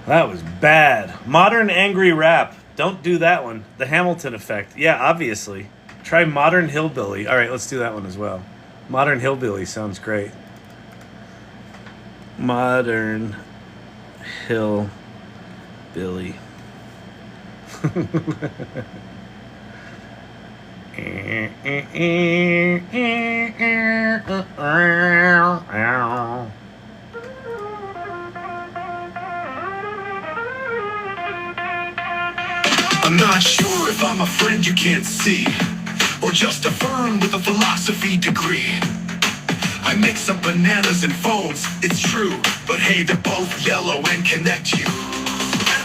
That was bad. Modern angry rap. Don't do that one. The Hamilton effect. Yeah, obviously. Try modern hillbilly. All right, let's do that one as well. Modern hillbilly sounds great. Modern hillbilly. I'm not sure if I'm a friend you can't see, or just a fern with a philosophy degree. I mix up bananas and phones, it's true, but hey, they're both yellow and connect you.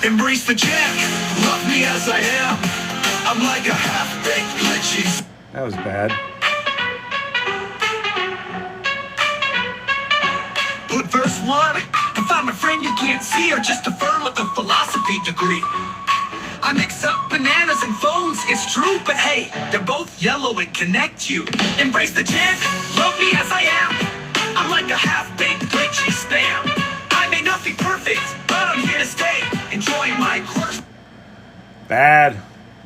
Embrace the jack, love me as I am. I'm like a half-baked glitchy. That was bad. Put verse one, if I'm a friend you can't see, or just a fern with a philosophy degree. I mix up bananas and phones, it's true, but hey, they're both yellow and connect you. Embrace the jack, love me as I am. I'm like a half-baked glitchy spam. I may not be perfect, but I'm here to stay. Enjoy my quirks. Bad.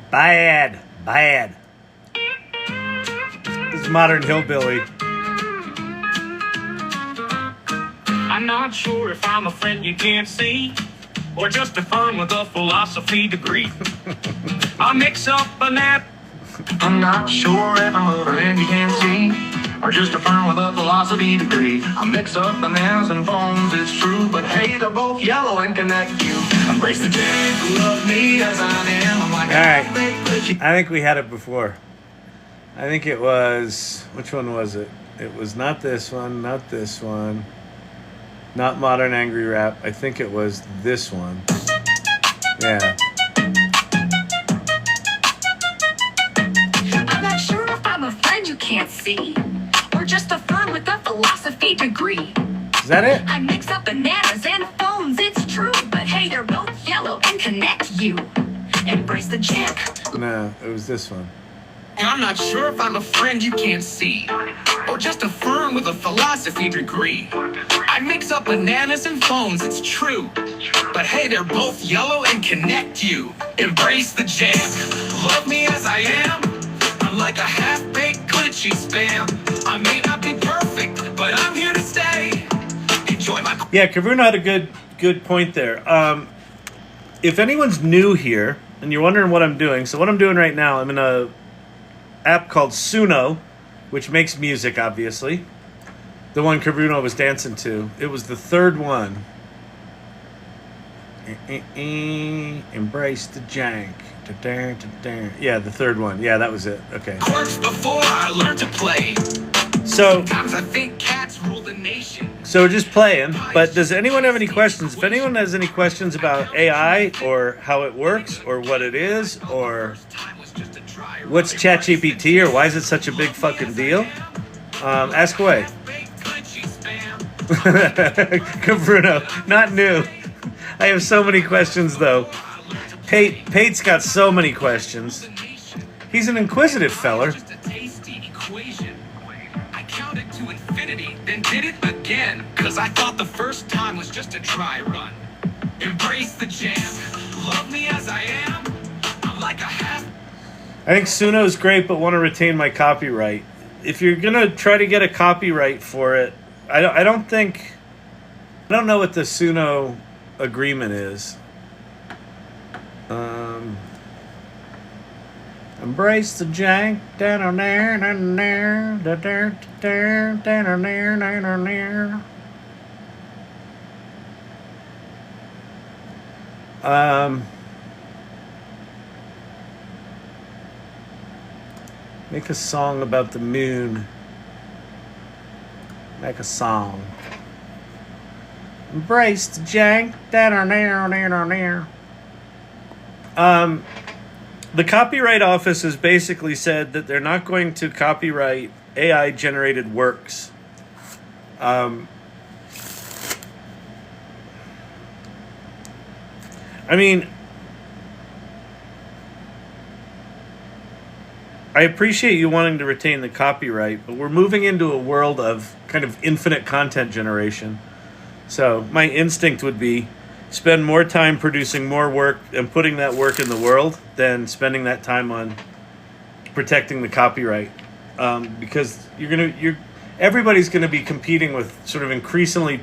Bad. Bad. This is modern hillbilly. I'm not sure if I'm a friend you can't see, or just a fern with a philosophy degree. I mix up a nap. I'm not sure if I'm a friend you can't see, or just a fern with a philosophy degree. I mix up bananas and phones, it's true, but hey, they're both yellow and connect you. Embrace the day, love me as I am. I'm like, All right. I think we had it before. I think it was, which one was it? It was not this one, not this one. Not modern angry rap. I think it was this one. Yeah. I'm not sure if I'm a friend you can't see, or just a fern with a philosophy degree. Is that it? I mix up bananas and phones, it's true, but hey, they're both yellow and connect you. Embrace the jack. No, it was this one. I'm not sure if I'm a friend you can't see, or just a fern with a philosophy degree. I mix up bananas and phones, it's true, but hey, they're both yellow and connect you. Embrace the jam, love me as I am. I'm like a half-baked glitchy spam. I may not be perfect, but I'm here to stay. Enjoy my... Yeah, Kavuna had a good point there. If anyone's new here and you're wondering what I'm doing, so what I'm doing right now, I'm in a app called Suno, which makes music, obviously. The one Kavuna was dancing to. It was the third one. Embrace the jank. Yeah, the third one. Yeah, that was it. Okay. Works before I learned to play. So, Sometimes I think cats rule the nation. so we're just playing. But does anyone have any questions? If anyone has any questions about AI or how it works or what it is or what's ChatGPT or why is it such a big fucking deal, ask away. Kavruno, not new. I have so many questions though. Pate's got so many questions. He's an inquisitive feller. Just a tasty equation. I counted to infinity, then did it again. Cause I thought the first time was just a dry run. Embrace the jam. Love me as I am. I'm like a half. I think Suno's great, but want to retain my copyright. If you're gonna try to get a copyright for it, I don't know what the Suno agreement is. Embrace the jank. Make a song about the moon. Make a song. Embrace the jank. The Copyright Office has basically said that they're not going to copyright AI-generated works. I mean, I appreciate you wanting to retain the copyright, but we're moving into a world of kind of infinite content generation. So my instinct would be spend more time producing more work and putting that work in the world than spending that time on protecting the copyright. Because everybody's gonna be competing with sort of increasingly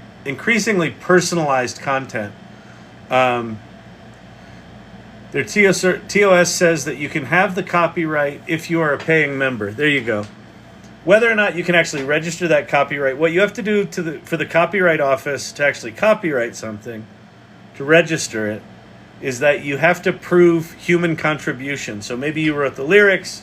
personalized content. Their TOS says that you can have the copyright if you are a paying member. There you go. Whether or not you can actually register that copyright, what you have to do for the Copyright Office to actually copyright something, to register it, is that you have to prove human contribution. So maybe you wrote the lyrics,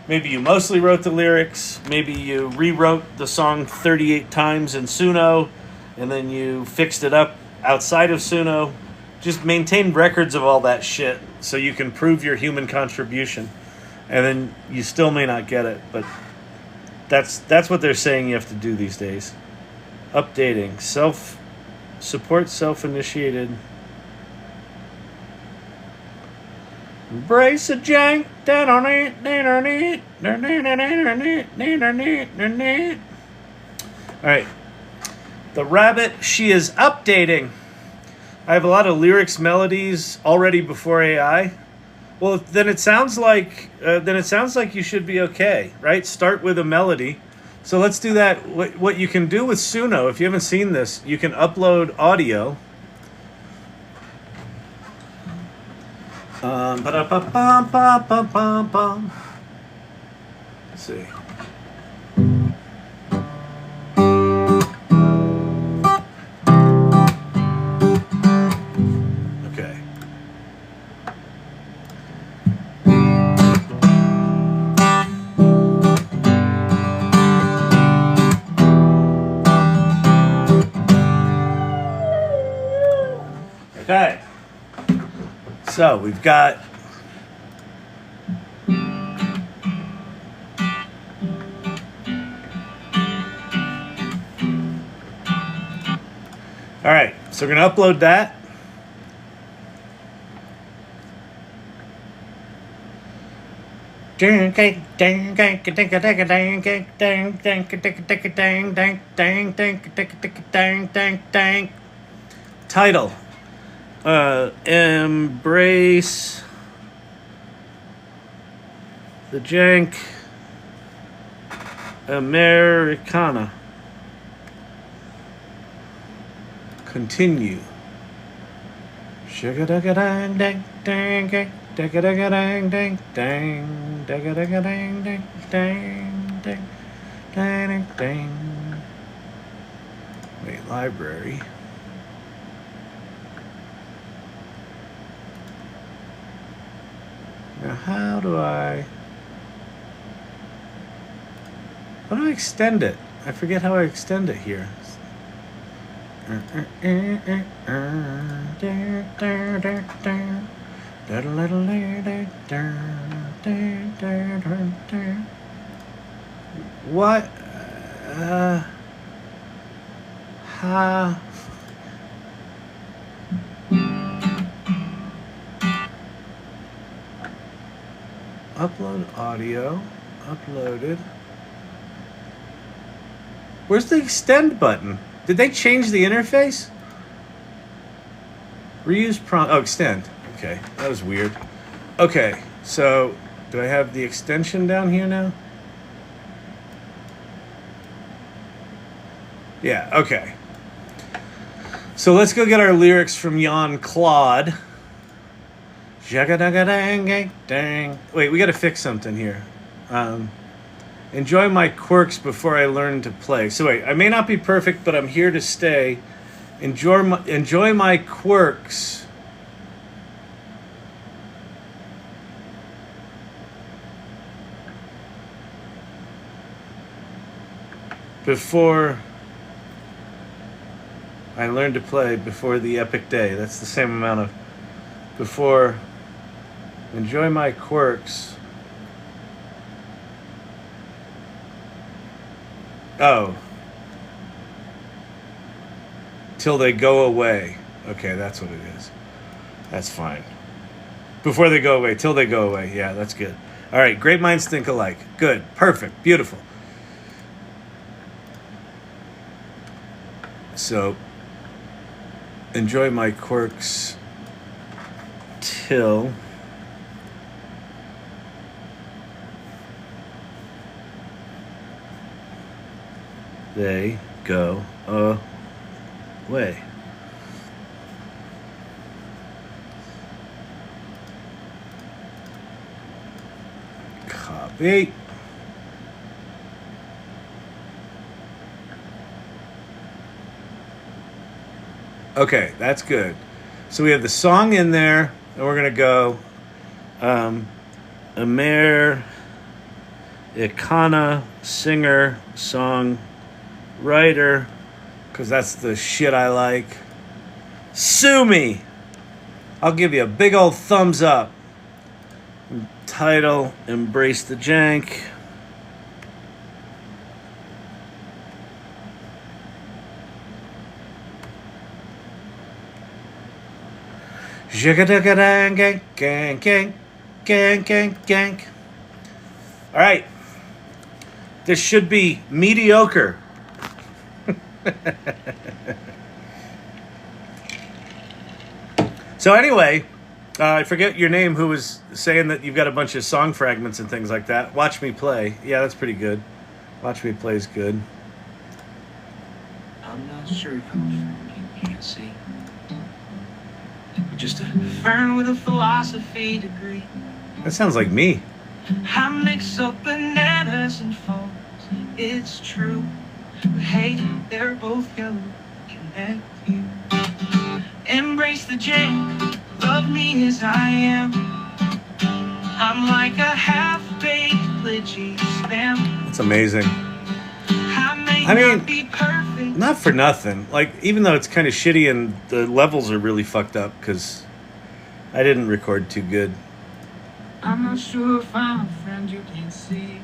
maybe you mostly wrote the lyrics, maybe you rewrote the song 38 times in Suno, and then you fixed it up outside of Suno. Just maintain records of all that shit so you can prove your human contribution. And then you still may not get it, but that's what they're saying you have to do these days. Updating. Support self-initiated. Embrace a jank. Alright. The rabbit, she is updating. I have a lot of lyrics, melodies already before AI. Well, then it sounds like you should be okay, right? Start with a melody. So let's do that. What you can do with Suno, if you haven't seen this, you can upload audio. Let's see. Okay, so we've got all right, so we're gonna upload that. Title. Embrace the jank. Americana. Continue. Sugar-dugga-dang, dang, dang, dang, dang, dang, dang, dang, dang, dang, dang, dang. Wait, library. Now, how do I extend it? I forget how I extend it here. What? How? Upload audio. Uploaded. Where's the extend button? Did they change the interface? Reuse prompt. Oh, extend. Okay, that was weird. Okay, so do I have the extension down here now? Yeah, okay. So let's go get our lyrics from Claude. Jaga-daga-dang-dang. Wait, we gotta fix something here. Enjoy my quirks before I learn to play. So wait, I may not be perfect, but I'm here to stay. Enjoy my quirks. before I learned to play before the epic day. That's the same amount of before. Enjoy my quirks. Oh. Till they go away. Okay, that's what it is. That's fine. Before they go away. Till they go away. Yeah, that's good. All right, great minds think alike. Good. Perfect. Beautiful. So, enjoy my quirks till they go away. Copy. Okay, that's good. So we have the song in there, and we're going to go Americana Singer, Songwriter, because that's the shit I like. Sue me! I'll give you a big old thumbs up. Title, Embrace the Jank. Gang, gang, gang, gang, gang, gang. All right. This should be mediocre. So anyway, I forget your name, who was saying that you've got a bunch of song fragments and things like that. Watch me play. Yeah, that's pretty good. Watch me play is good. I'm not sure if I'm you can't see. Just a fern with a philosophy degree. That sounds like me. I mix up bananas and phones. It's true. But hey, they're both yellow. Connect you. Embrace the jank. Love me as I am. I'm like a half-baked glitchy spam. That's amazing. I mean, not be perfect. Not for nothing. Like, even though it's kind of shitty and the levels are really fucked up because I didn't record too good. I'm not sure if I'm a friend you can't see,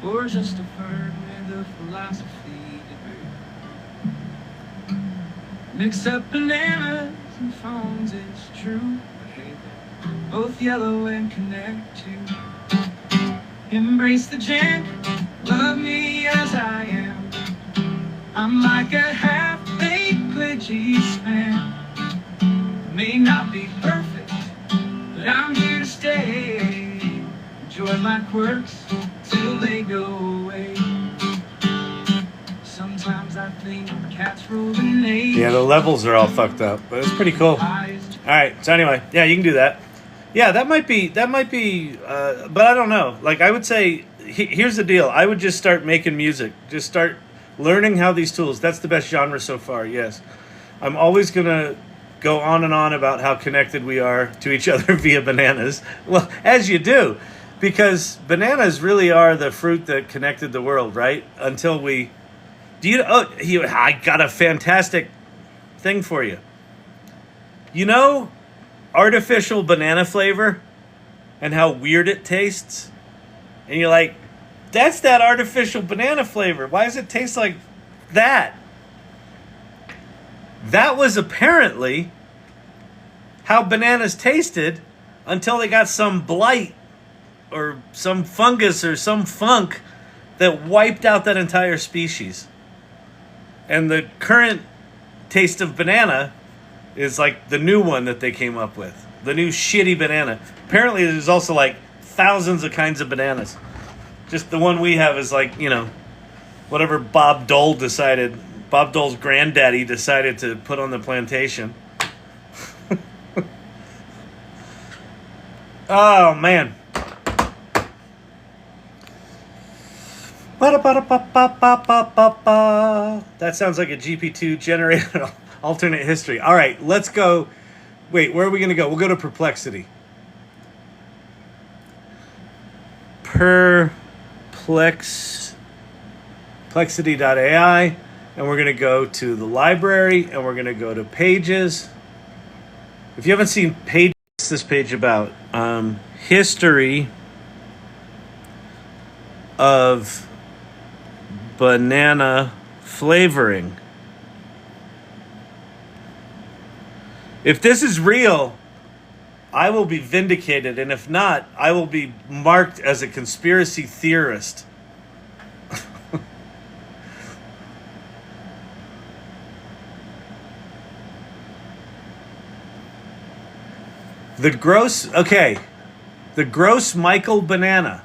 or just a bird with a philosophy degree. Mix up bananas and phones, it's true. Both yellow and connect to. Embrace the jank, love me as I am. I'm like a half-baked glitchy spam. May not be perfect, but I'm here to stay. Enjoy my quirks till they go away. Sometimes I think cats ruminate. Yeah, the levels are all fucked up, but it's pretty cool. All right, so anyway, yeah, you can do that. Yeah, that might be, but I don't know. Like, I would say, here's the deal. I would just start making music. Just start learning how these tools. That's the best genre so far, yes. I'm always going to go on and on about how connected we are to each other via bananas. Well, as you do, because bananas really are the fruit that connected the world, right? Until we... I got a fantastic thing for you. You know artificial banana flavor and how weird it tastes? And you're like, that's that artificial banana flavor. Why does it taste like that? That was apparently how bananas tasted until they got some blight or some fungus or some funk that wiped out that entire species. And the current taste of banana is like the new one that they came up with. The new shitty banana. Apparently there's also like thousands of kinds of bananas. Just the one we have is like, you know, whatever Bob Dole's granddaddy decided to put on the plantation. Oh, man. That sounds like a GP2 generated alternate history. All right, let's go. Wait, where are we going to go? We'll go to perplexity. Perplexity.ai, and we're going to go to the library, and we're going to go to pages. If you haven't seen pages, what's this page about? History of banana flavoring. If this is real, I will be vindicated, and if not, I will be marked as a conspiracy theorist. The gross Michael banana.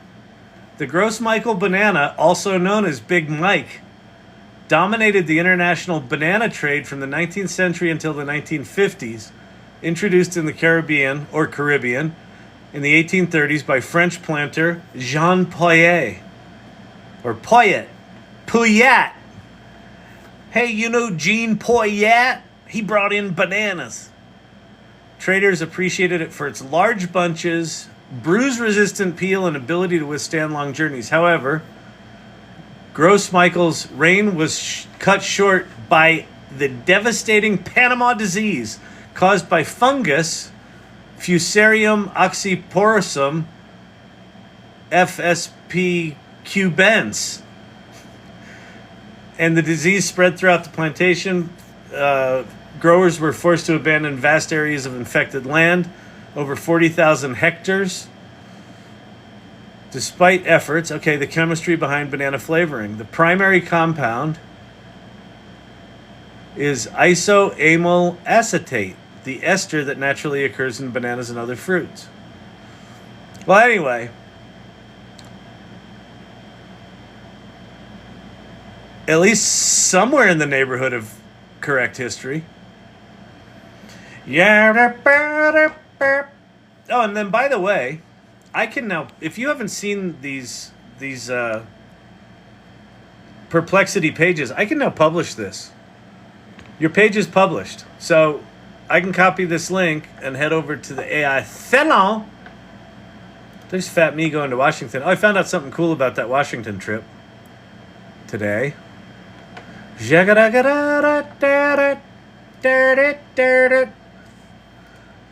The gross Michael banana, also known as Big Mike, dominated the international banana trade from the 19th century until the 1950s, introduced in the Caribbean in the 1830s by French planter Jean Pouillet. Or Pouillet. Pouillet. Hey, you know Jean Pouillet? He brought in bananas. Traders appreciated it for its large bunches, bruise-resistant peel, and ability to withstand long journeys. However, Gross Michael's reign was cut short by the devastating Panama disease caused by fungus Fusarium oxyporosum FSP cubens. And the disease spread throughout the plantation. Growers were forced to abandon vast areas of infected land, over 40,000 hectares. Despite efforts, the chemistry behind banana flavoring. The primary compound is isoamyl acetate, the ester that naturally occurs in bananas and other fruits. Well, anyway, at least somewhere in the neighborhood of correct history. Oh, and then by the way, I can now, if you haven't seen these Perplexity pages, I can now publish this. Your page is published. So I can copy this link and head over to the AI Salon. There's fat me going to Washington. Oh, I found out something cool about that Washington trip today.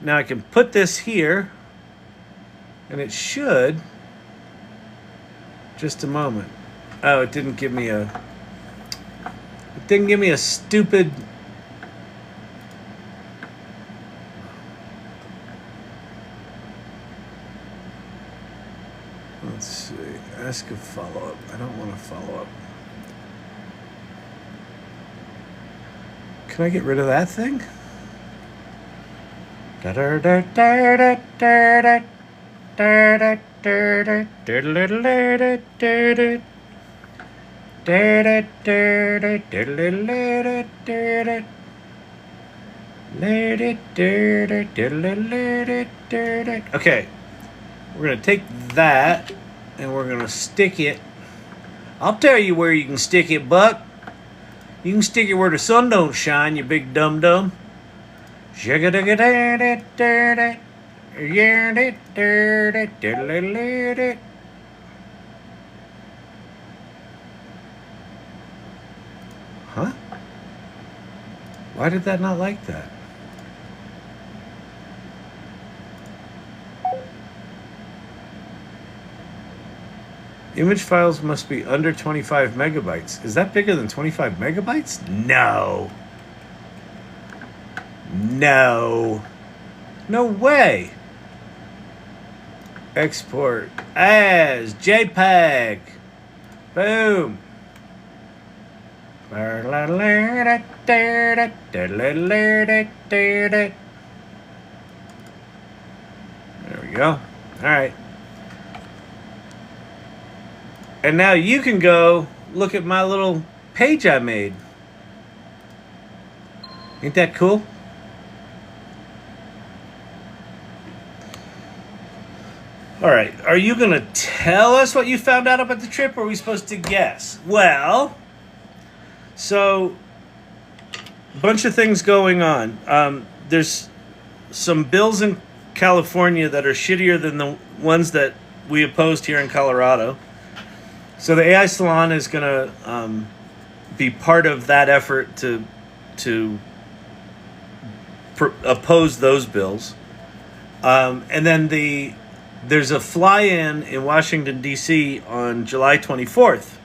Now I can put this here, and it should. Just a moment. Oh, it didn't give me a. It didn't give me a stupid. Let's see. Ask a follow-up. I don't want to follow up. Can I get rid of that thing? Okay, we're going to take that and we're going to stick it. I'll tell you where you can stick it, Buck. You can stick it where the sun don't shine, you big dum-dum. Huh? Why did that not like that? Image files must be under 25 megabytes. Is that bigger than 25 megabytes? No. No. No way. Export as JPEG. Boom. There we go. All right. And now you can go look at my little page I made. Ain't that cool? All right. Are you going to tell us what you found out about the trip, or are we supposed to guess? Well, so a bunch of things going on. There's some bills in California that are shittier than the ones that we opposed here in Colorado. So the AI Salon is going to be part of that effort to oppose those bills. And then there's a fly-in in Washington, D.C. on July 24th.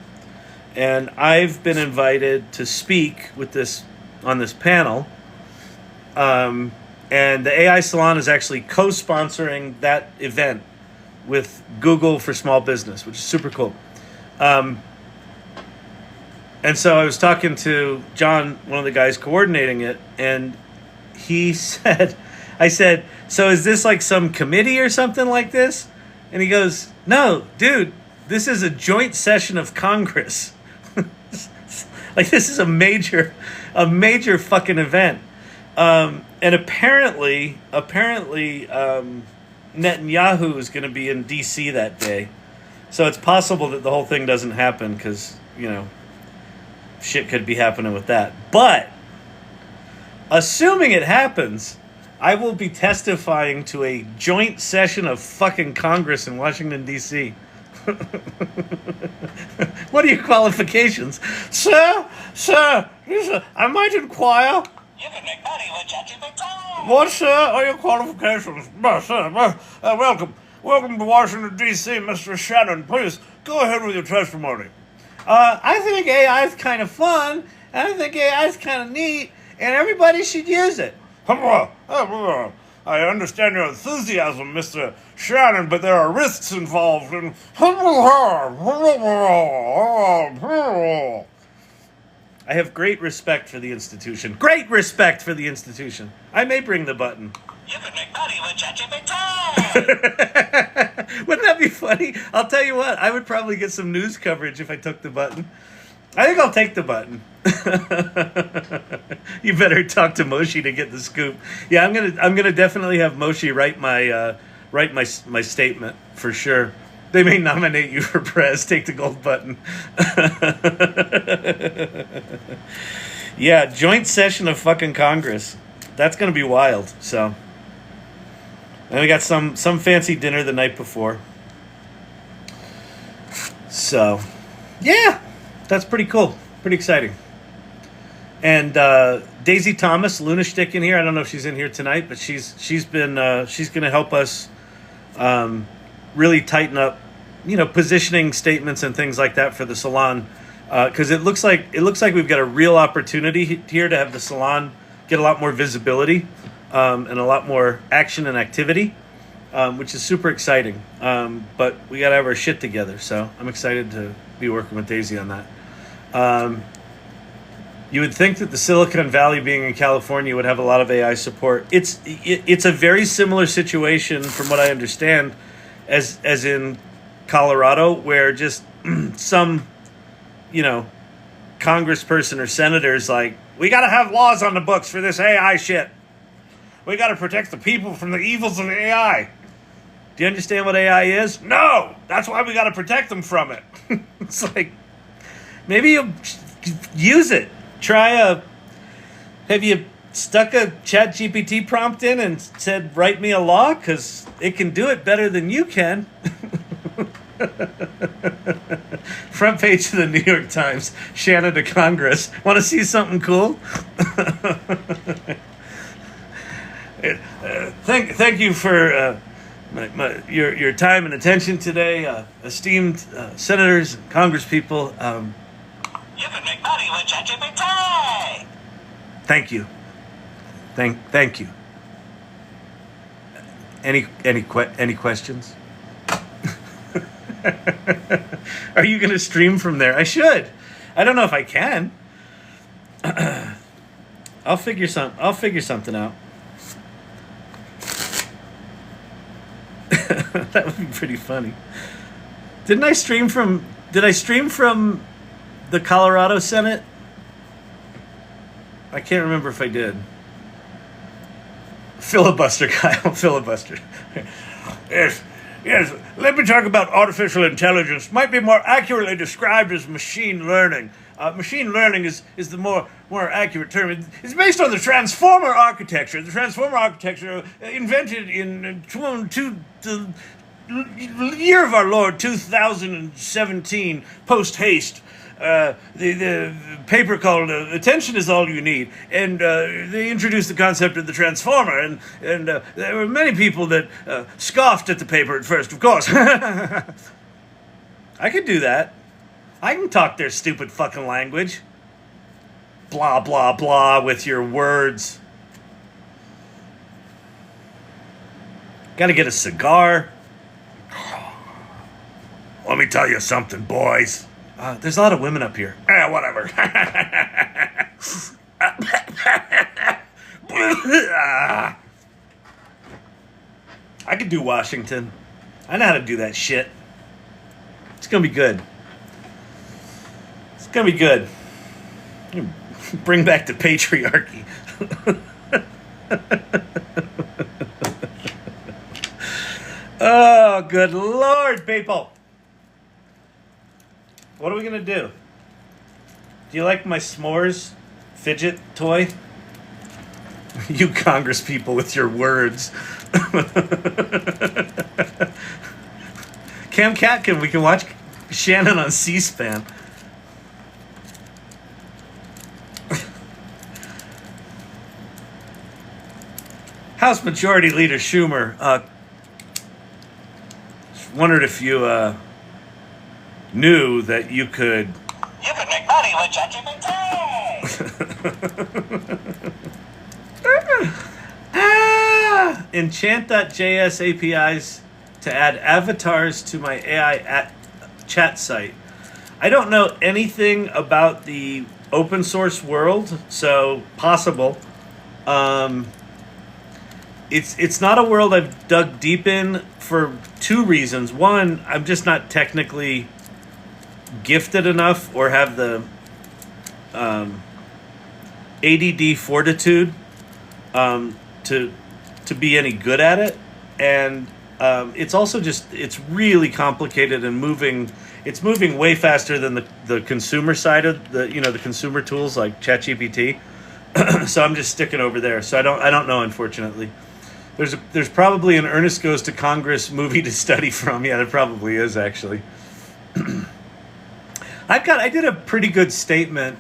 And I've been invited to speak on this panel. And the AI Salon is actually co-sponsoring that event with Google for Small Business, which is super cool. And so I was talking to John, one of the guys coordinating it, and he said, I said, so is this like some committee or something like this? And he goes, no, dude, this is a joint session of Congress. Like, this is a major fucking event. And apparently, Netanyahu is going to be in D.C. that day. So it's possible that the whole thing doesn't happen because, shit could be happening with that. But, assuming it happens, I will be testifying to a joint session of fucking Congress in Washington, D.C. What are your qualifications? Sir, I might inquire. You can make money with ChatGPT. What, sir, are your qualifications? Welcome to Washington, D.C., Mr. Shannon. Please, go ahead with your testimony. I think AI is kind of fun, and I think AI is kind of neat, and everybody should use it. I understand your enthusiasm, Mr. Shannon, but there are risks involved. I have great respect for the institution. Great respect for the institution. I may bring the button. You can make money with ChatGPT. Wouldn't that be funny? I'll tell you what, I would probably get some news coverage if I took the button. I think I'll take the button. You better talk to Moshi to get the scoop. Yeah, I'm gonna definitely have Moshi write my statement for sure. They may nominate you for prez. Take the gold button. Yeah, joint session of fucking Congress. That's gonna be wild. So, and we got some fancy dinner the night before. So, yeah, that's pretty cool. Pretty exciting. And Daisy Thomas, Lunastick, in here. I don't know if she's in here tonight, but she's going to help us really tighten up, positioning statements and things like that for the salon, because it looks like we've got a real opportunity here to have the salon get a lot more visibility and a lot more action and activity, which is super exciting. But we got to have our shit together, so I'm excited to be working with Daisy on that. You would think that the Silicon Valley being in California would have a lot of AI support. It's a very similar situation, from what I understand, as in Colorado, where just some, congressperson or senators like, we got to have laws on the books for this AI shit. We got to protect the people from the evils of AI. Do you understand what AI is? No! That's why we got to protect them from it. It's like, maybe you use it. Have you stuck a ChatGPT prompt in and said, write me a law? Because it can do it better than you can. Front page of the New York Times, Shannon to Congress. Want to see something cool? Thank you for your time and attention today, esteemed senators and congresspeople. You can make money with ChatGPT. Thank you. Thank you. Any questions? Are you going to stream from there? I should. I don't know if I can. I'll figure something out. That would be pretty funny. Did I stream from the Colorado Senate? I can't remember if I did. Filibuster, Kyle. Filibuster. Yes. Let me talk about artificial intelligence. Might be more accurately described as machine learning. Machine learning is the more accurate term. It's based on the transformer architecture. The transformer architecture invented in year of our Lord 2017, post haste. The paper called "Attention Is All You Need," and they introduced the concept of the transformer, and there were many people that scoffed at the paper at first. Of course, I could do that. I can talk their stupid fucking language. Blah blah blah with your words. Got to get a cigar. Let me tell you something, boys. There's a lot of women up here. Whatever. I could do Washington. I know how to do that shit. It's gonna be good. It's gonna be good. Bring back the patriarchy. Oh, good Lord, people. What are we going to do? Do you like my s'mores fidget toy? You Congress people with your words. Cam Catkin, we can watch Shannon on C-SPAN. House Majority Leader Schumer wondered if you knew that you could... You could make money with ChatGPT! Enchant.js APIs to add avatars to my AI chat site. I don't know anything about the open source world, so possible. It's not a world I've dug deep in for two reasons. One, I'm just not technically gifted enough or have the ADD fortitude to be any good at it. And it's also it's really complicated and moving. It's moving way faster than the consumer side of the consumer tools like ChatGPT. So I'm just sticking over there. So I don't know, unfortunately. There's probably an Ernest Goes to Congress movie to study from. Yeah, there probably is, actually. I did a pretty good statement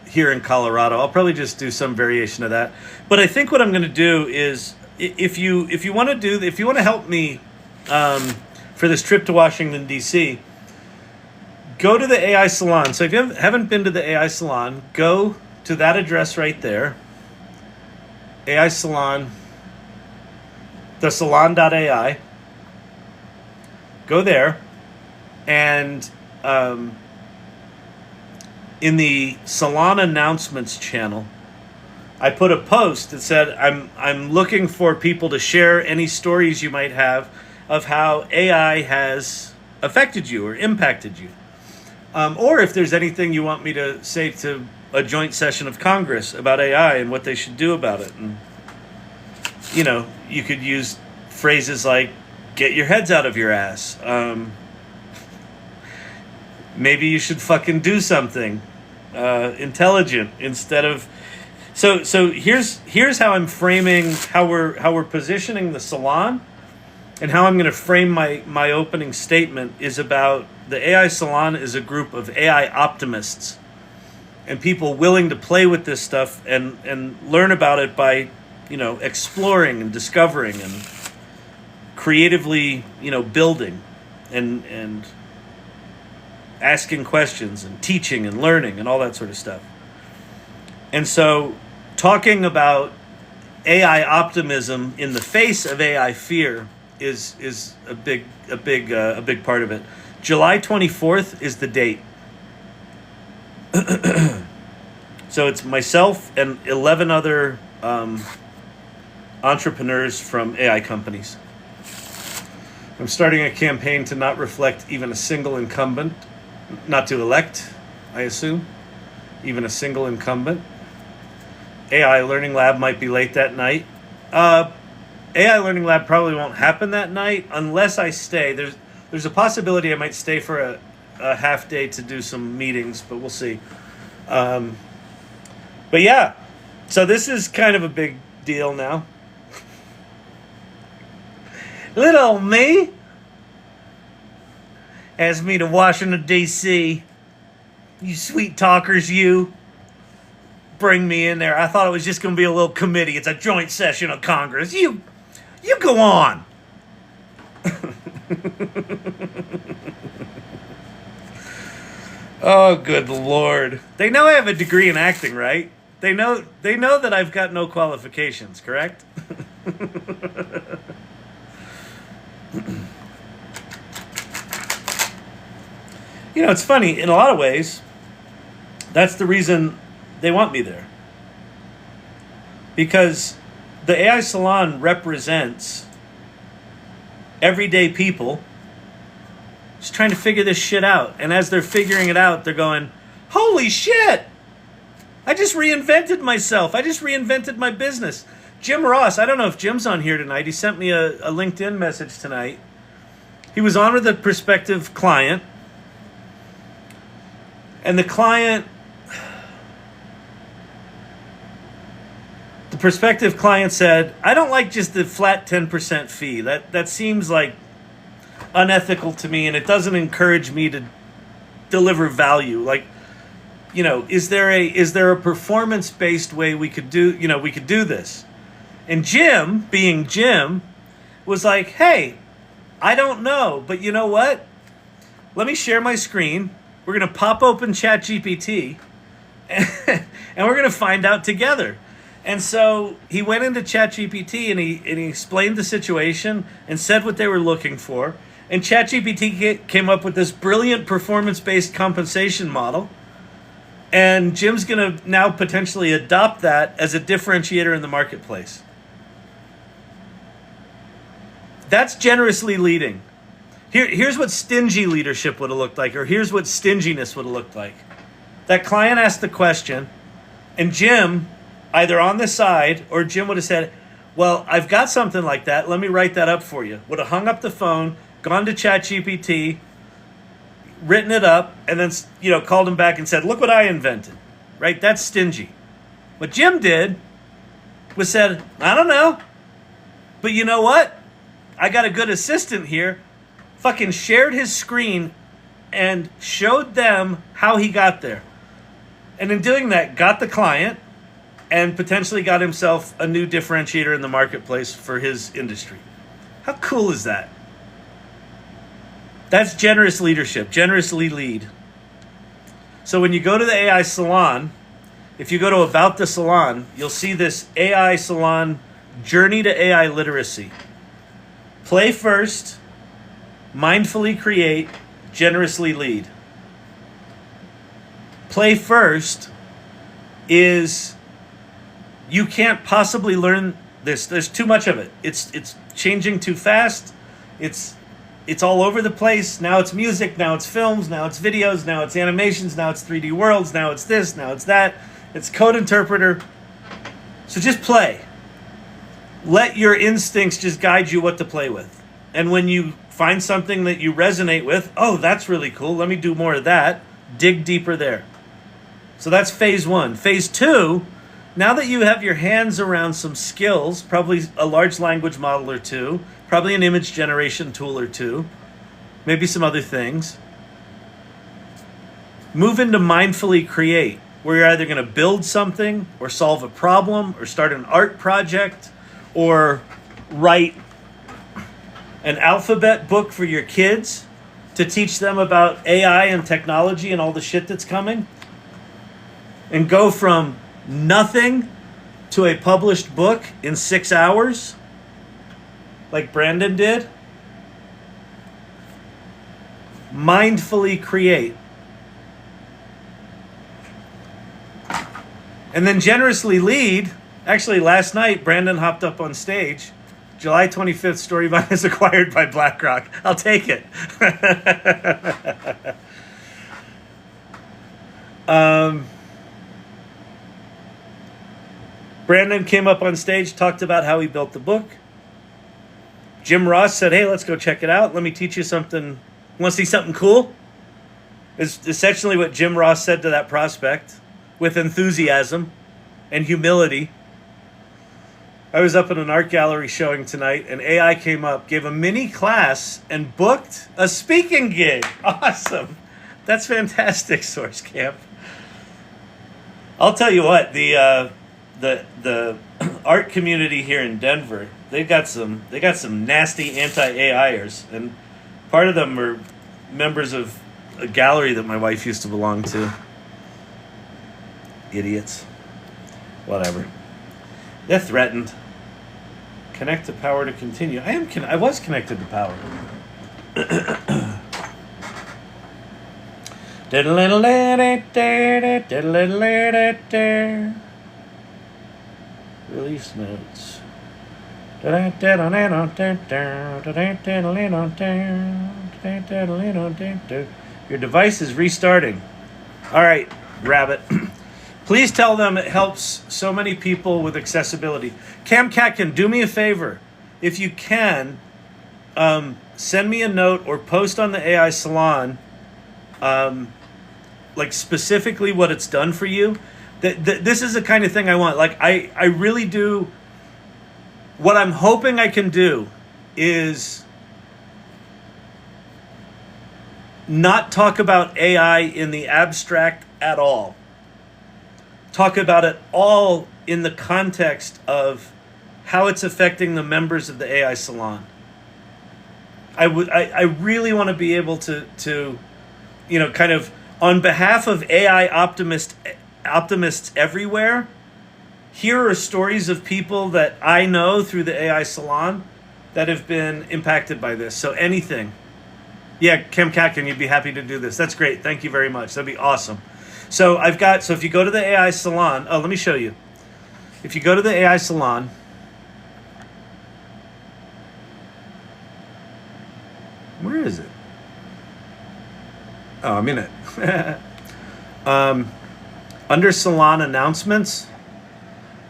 here in Colorado. I'll probably just do some variation of that. But I think what I'm going to do is, if you want to help me for this trip to Washington D.C., go to the AI Salon. So if you haven't been to the AI Salon, go to that address right there. AI Salon. The salon.ai. Go there, and in the salon announcements channel, I put a post that said, I'm looking for people to share any stories you might have of how AI has affected you or impacted you. Or if there's anything you want me to say to a joint session of Congress about AI and what they should do about it. And you could use phrases like, get your heads out of your ass. Maybe you should fucking do something intelligent instead of... So here's how I'm framing, how we're positioning the salon, and how I'm going to frame my opening statement is about the AI Salon is a group of AI optimists and people willing to play with this stuff and learn about it by exploring and discovering and creatively, building and asking questions and teaching and learning and all that sort of stuff. And so talking about AI optimism in the face of AI fear is a big part of it. July 24th is the date. So it's myself and 11 other entrepreneurs from AI companies. I'm starting a campaign to not reflect even a single incumbent, not to elect, I assume, even a single incumbent. AI Learning Lab might be late that night. AI Learning Lab probably won't happen that night unless I stay. There's a possibility I might stay for a half day to do some meetings, but we'll see. But yeah, so this is kind of a big deal now. Little me, asked me to Washington, D.C. You sweet talkers, you. Bring me in there. I thought it was just going to be a little committee. It's a joint session of Congress. You go on. Oh, good Lord. They know I have a degree in acting, right? They know that I've got no qualifications, correct? You know, it's funny. In a lot of ways, that's the reason they want me there. Because the AI Salon represents everyday people just trying to figure this shit out. And as they're figuring it out, they're going, holy shit! I just reinvented myself. I just reinvented my business. Jim Ross, I don't know if Jim's on here tonight. He sent me a LinkedIn message tonight. He was on with a prospective client. And the prospective client said, I don't like just the flat 10% fee. That seems like unethical to me, and it doesn't encourage me to deliver value. Like, you know, is there a performance-based way we could do this? And Jim, being Jim, was like, hey, I don't know, but you know what? Let me share my screen. We're going to pop open ChatGPT, and we're going to find out together. And so he went into ChatGPT and he explained the situation and said what they were looking for. And ChatGPT came up with this brilliant performance-based compensation model. And Jim's going to now potentially adopt that as a differentiator in the marketplace. That's generously leading. Here's what stingy leadership would have looked like, or here's what stinginess would have looked like. That client asked the question, and Jim, either on the side, or Jim would have said, well, I've got something like that. Let me write that up for you. Would have hung up the phone, gone to ChatGPT, written it up, and then, you know, called him back and said, look what I invented. Right? That's stingy. What Jim did was said, I don't know, but you know what? I got a good assistant here. Fucking shared his screen and showed them how he got there. And in doing that, got the client and potentially got himself a new differentiator in the marketplace for his industry. How cool is that? That's generous leadership. Generously lead. So when you go to the AI Salon, if you go to About the Salon, you'll see this AI Salon Journey to AI Literacy. Play first, mindfully create, generously lead. Play first is you can't possibly learn this. There's too much of it. It's changing too fast. It's all over the place. Now it's music, now it's films, now it's videos, now it's animations, now it's 3D worlds, now it's this, now it's that. It's code interpreter. So just play. Let your instincts just guide you what to play with. And when you find something that you resonate with, oh, that's really cool, let me do more of that, dig deeper there. So that's phase one. Phase two, now that you have your hands around some skills, probably a large language model or two, probably an image generation tool or two, maybe some other things, move into mindfully create, where you're either going to build something or solve a problem or start an art project or write an alphabet book for your kids to teach them about AI and technology and all the shit that's coming, and go from nothing to a published book in 6 hours, like Brandon did. Mindfully create. And then generously lead. Actually, last night, Brandon hopped up on stage. July 25th, Storyvine is acquired by BlackRock. I'll take it. Brandon came up on stage, talked about how he built the book. Jim Ross said, hey, let's go check it out. Let me teach you something. Want to see something cool? Is essentially what Jim Ross said to that prospect, with enthusiasm and humility. I was up in an art gallery showing tonight, and AI came up, gave a mini class, and booked a speaking gig. Awesome. That's fantastic, Source Camp. I'll tell you what, the art community here in Denver, they got some nasty anti-AIers, and part of them are members of a gallery that my wife used to belong to. Idiots. Whatever. They're threatened. Connect to power to continue. I was connected to power. Release notes. Your device is restarting. All right, Rabbit. Please tell them it helps so many people with accessibility. Camcat, can do me a favor. If you can, send me a note or post on the AI Salon, like specifically what it's done for you. This is the kind of thing I want. Like, I really do. What I'm hoping I can do is not talk about AI in the abstract at all. Talk about it all in the context of how it's affecting the members of the AI Salon. I really want to be able to kind of on behalf of AI optimists everywhere, here are stories of people that I know through the AI Salon that have been impacted by this. So anything. Yeah, Kim Katkin, you'd be happy to do this. That's great. Thank you very much. That'd be awesome. So if you go to the AI Salon, let me show you. If you go to the AI Salon, where is it? Oh, I'm in it. Under Salon announcements,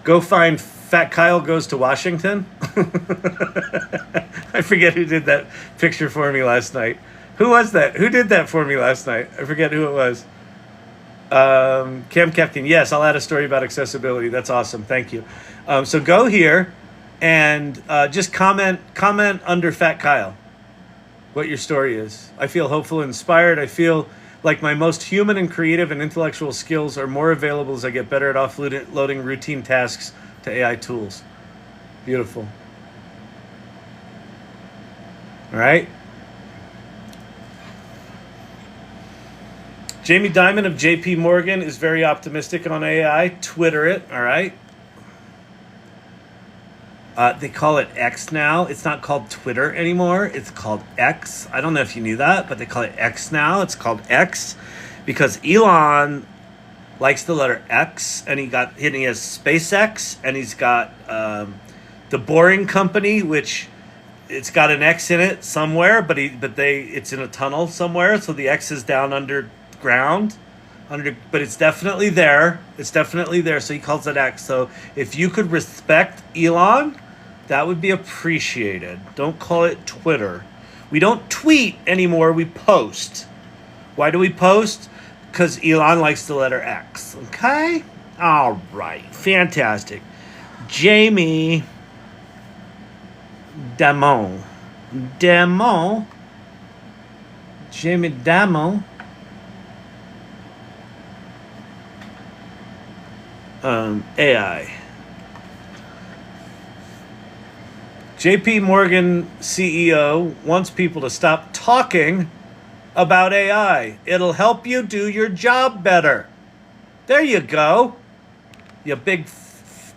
go find Fat Kyle Goes to Washington. I forget who did that picture for me last night. Who was that? Who did that for me last night? I forget who it was. Cam Captain, yes, I'll add a story about accessibility. That's awesome. Thank you. So go here and just comment under Fat Kyle what your story is. I feel hopeful and inspired. I feel like my most human and creative and intellectual skills are more available as I get better at offloading routine tasks to AI tools. Beautiful. All right. Jamie Dimon of JP Morgan is very optimistic on AI. Twitter it, all right? They call it X now. It's not called Twitter anymore. It's called X. I don't know if you knew that, but they call it X now. It's called X because Elon likes the letter X, and he has SpaceX, and he's got the Boring Company, which it's got an X in it somewhere, but it's in a tunnel somewhere, so the X is down underground, but it's definitely there. It's definitely there, so he calls it X. So if you could respect Elon, that would be appreciated. Don't call it Twitter. We don't tweet anymore, we post. Why do we post? Because Elon likes the letter X. Okay? All right. Fantastic. Jamie Dimon. Jamie Dimon. AI. JP Morgan CEO wants people to stop talking about AI. It'll help you do your job better. There you go. You big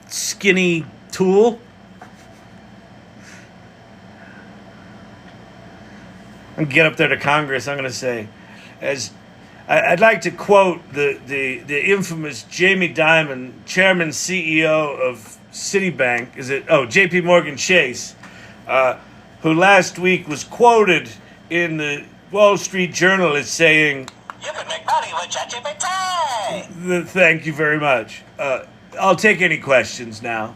skinny tool. And get up there to Congress, I'm going to say, I'd like to quote the infamous Jamie Dimon, Chairman CEO of Citibank, JP Morgan Chase, who last week was quoted in the Wall Street Journal as saying, You can make money with ChatGPT. Thank you very much. I'll take any questions now.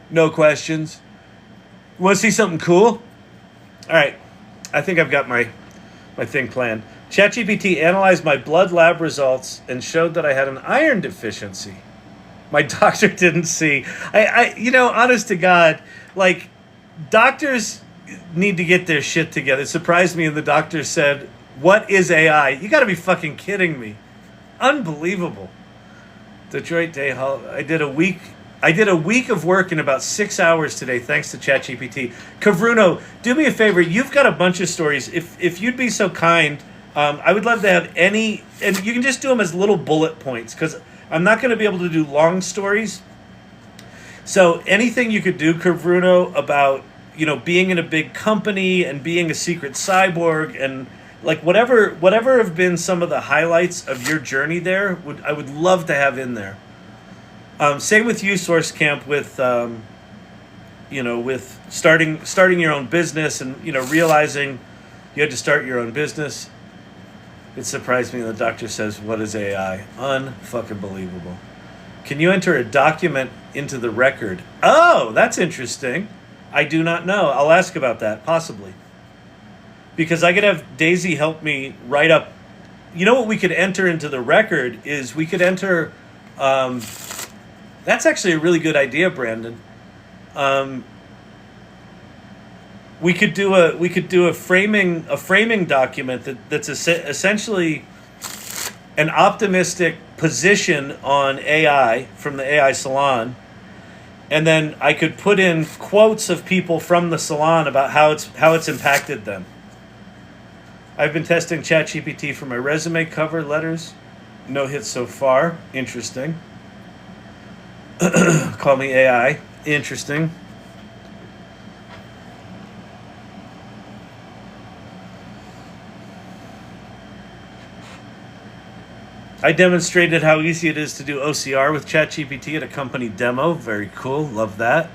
No questions? Want to see something cool? All right. I think I've got my thing planned. ChatGPT analyzed my blood lab results and showed that I had an iron deficiency. my doctor didn't see. Honest to God, like, doctors need to get their shit together. It surprised me, and the doctor said, "What is AI?" You got to be fucking kidding me! Unbelievable. Detroit Day Hall. I did a week of work in about 6 hours today, thanks to ChatGPT. Kavruno, do me a favor. You've got a bunch of stories. If you'd be so kind, I would love to have any, and you can just do them as little bullet points, because I'm not going to be able to do long stories. So anything you could do, Kavruno, about being in a big company and being a secret cyborg, and like whatever have been some of the highlights of your journey there, I would love to have in there. Same with you, Source Camp, with with starting your own business, and realizing you had to start your own business. It surprised me the doctor says, "What is AI?" Unfucking believable. Can you enter a document into the record? Oh, that's interesting. I do not know. I'll ask about that, possibly. Because I could have Daisy help me write up. You know what we could enter into the record is we could enter. That's actually a really good idea, Brandon. We could do a framing document that's essentially an optimistic position on AI from the AI Salon, and then I could put in quotes of people from the salon about how it's impacted them. I've been testing ChatGPT for my resume cover letters. No hits so far. Interesting. Call me AI. Interesting. I demonstrated how easy it is to do OCR with ChatGPT at a company demo. Very cool. Love that.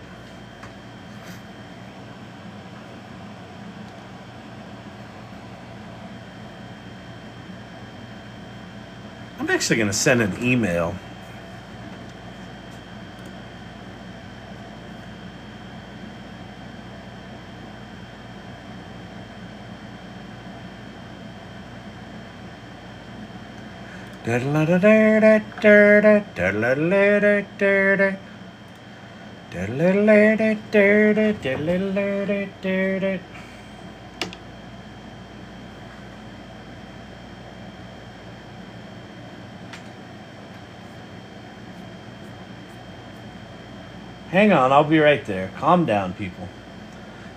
I'm actually going to send an email. Hang on, I'll be right there. Calm down, people.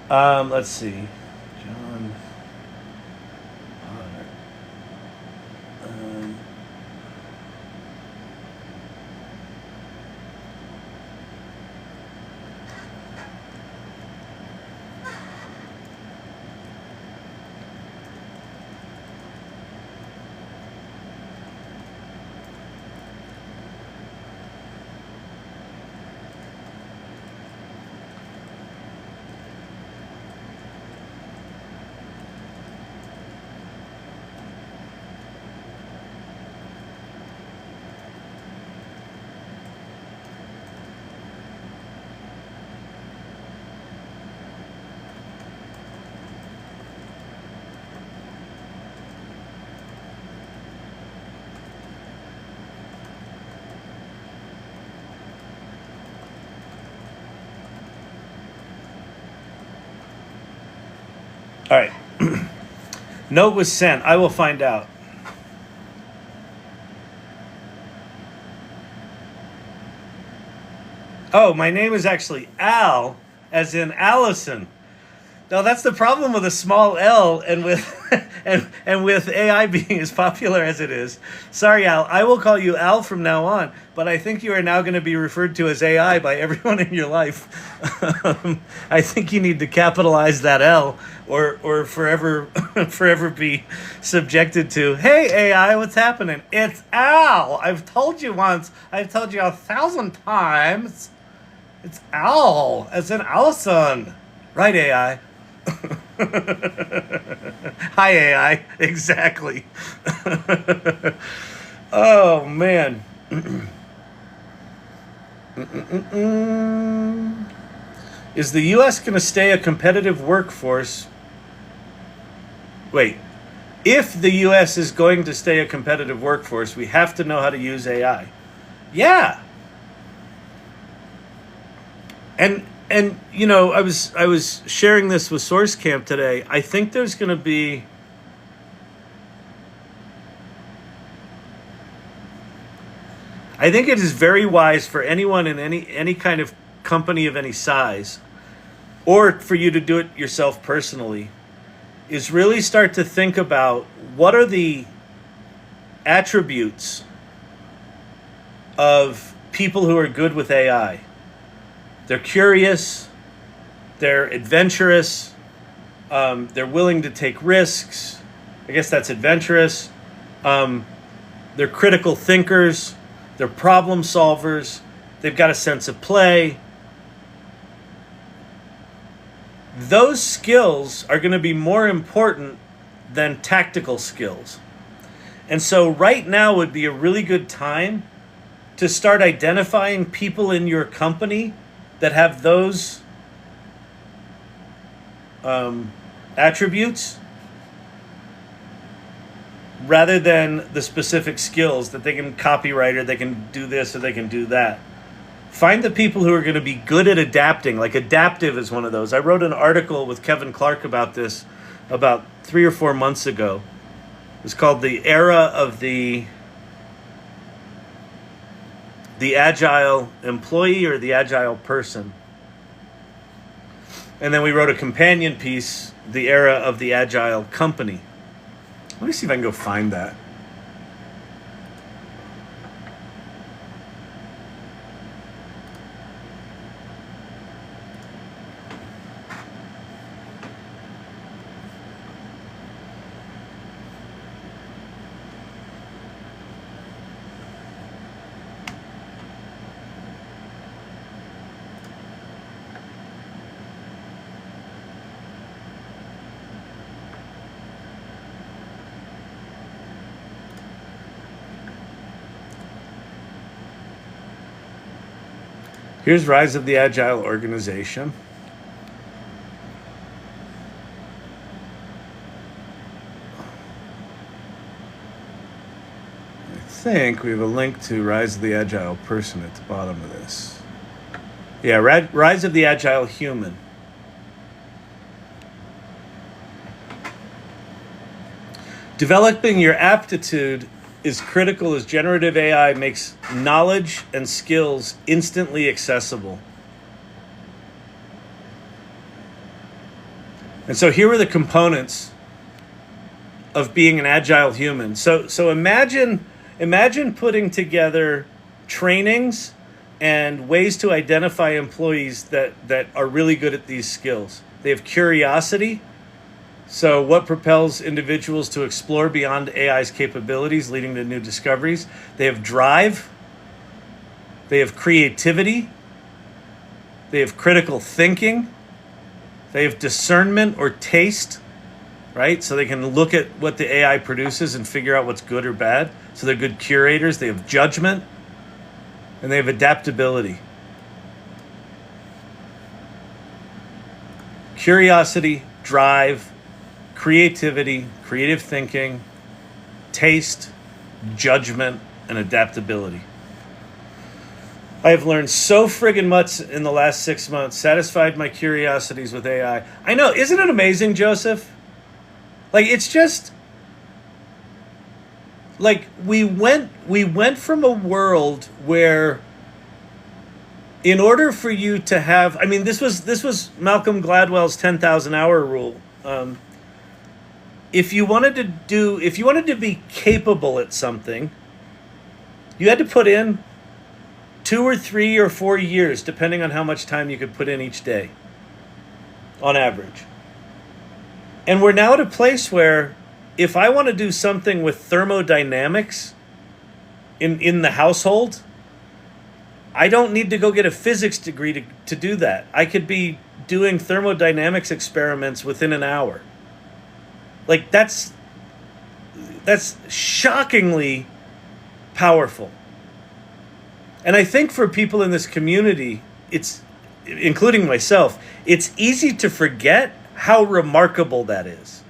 Let's see. John. All right. Note was sent. I will find out. Oh, my name is actually Al, as in Allison. No, that's the problem with a small L and with and with AI being as popular as it is. Sorry, Al. I will call you Al from now on, but I think you are now going to be referred to as AI by everyone in your life. I think you need to capitalize that L, or forever be subjected to, "Hey, AI, what's happening? It's Al. I've told you once. I've told you 1,000 times. It's Al, as in Allison. Right, AI?" Hi, AI. Exactly. Oh, man. Is the U.S. going to stay a competitive workforce? Wait. If the U.S. is going to stay a competitive workforce, we have to know how to use AI. Yeah. And you know, I was sharing this with Source Camp today. I think there's going to be I think it is very wise for anyone in any kind of company of any size, or for you to do it yourself personally, is really start to think about what are the attributes of people who are good with AI. They're curious, they're adventurous, they're willing to take risks. I guess that's adventurous. They're critical thinkers, they're problem solvers, they've got a sense of play. Those skills are going to be more important than tactical skills. And so right now would be a really good time to start identifying people in your company that have those attributes, rather than the specific skills that they can copyright, or they can do this or they can do that. Find the people who are going to be good at adapting. Like adaptive is one of those. I wrote an article with Kevin Clark about this about 3 or 4 months ago. It was called The Era of the Agile Employee or the Agile Person. And then we wrote a companion piece, The Era of the Agile Company. Let me see if I can go find that. Here's Rise of the Agile Organization. I think we have a link to Rise of the Agile Person at the bottom of this. Yeah, Rise of the Agile Human. Developing your aptitude is critical as generative AI makes knowledge and skills instantly accessible. And so here are the components of being an agile human. So imagine putting together trainings and ways to identify employees that are really good at these skills. They have curiosity. So what propels individuals to explore beyond AI's capabilities, leading to new discoveries? They have drive. They have creativity. They have critical thinking. They have discernment or taste, right? So they can look at what the AI produces and figure out what's good or bad. So they're good curators. They have judgment. And they have adaptability. Curiosity, drive, creativity, creative thinking, taste, judgment, and adaptability. I have learned so friggin' much in the last 6 months, satisfied my curiosities with AI. I know, isn't it amazing, Joseph? Like, it's just, like, we went from a world where, in order for you to have, I mean, this was Malcolm Gladwell's 10,000 hour rule. If you wanted to be capable at something, you had to put in 2 or 3 or 4 years, depending on how much time you could put in each day, on average. And we're now at a place where, if I want to do something with thermodynamics in the household, I don't need to go get a physics degree to do that. I could be doing thermodynamics experiments within an hour. Like, that's shockingly powerful. And I think for people in this community, it's, including myself, it's easy to forget how remarkable that is.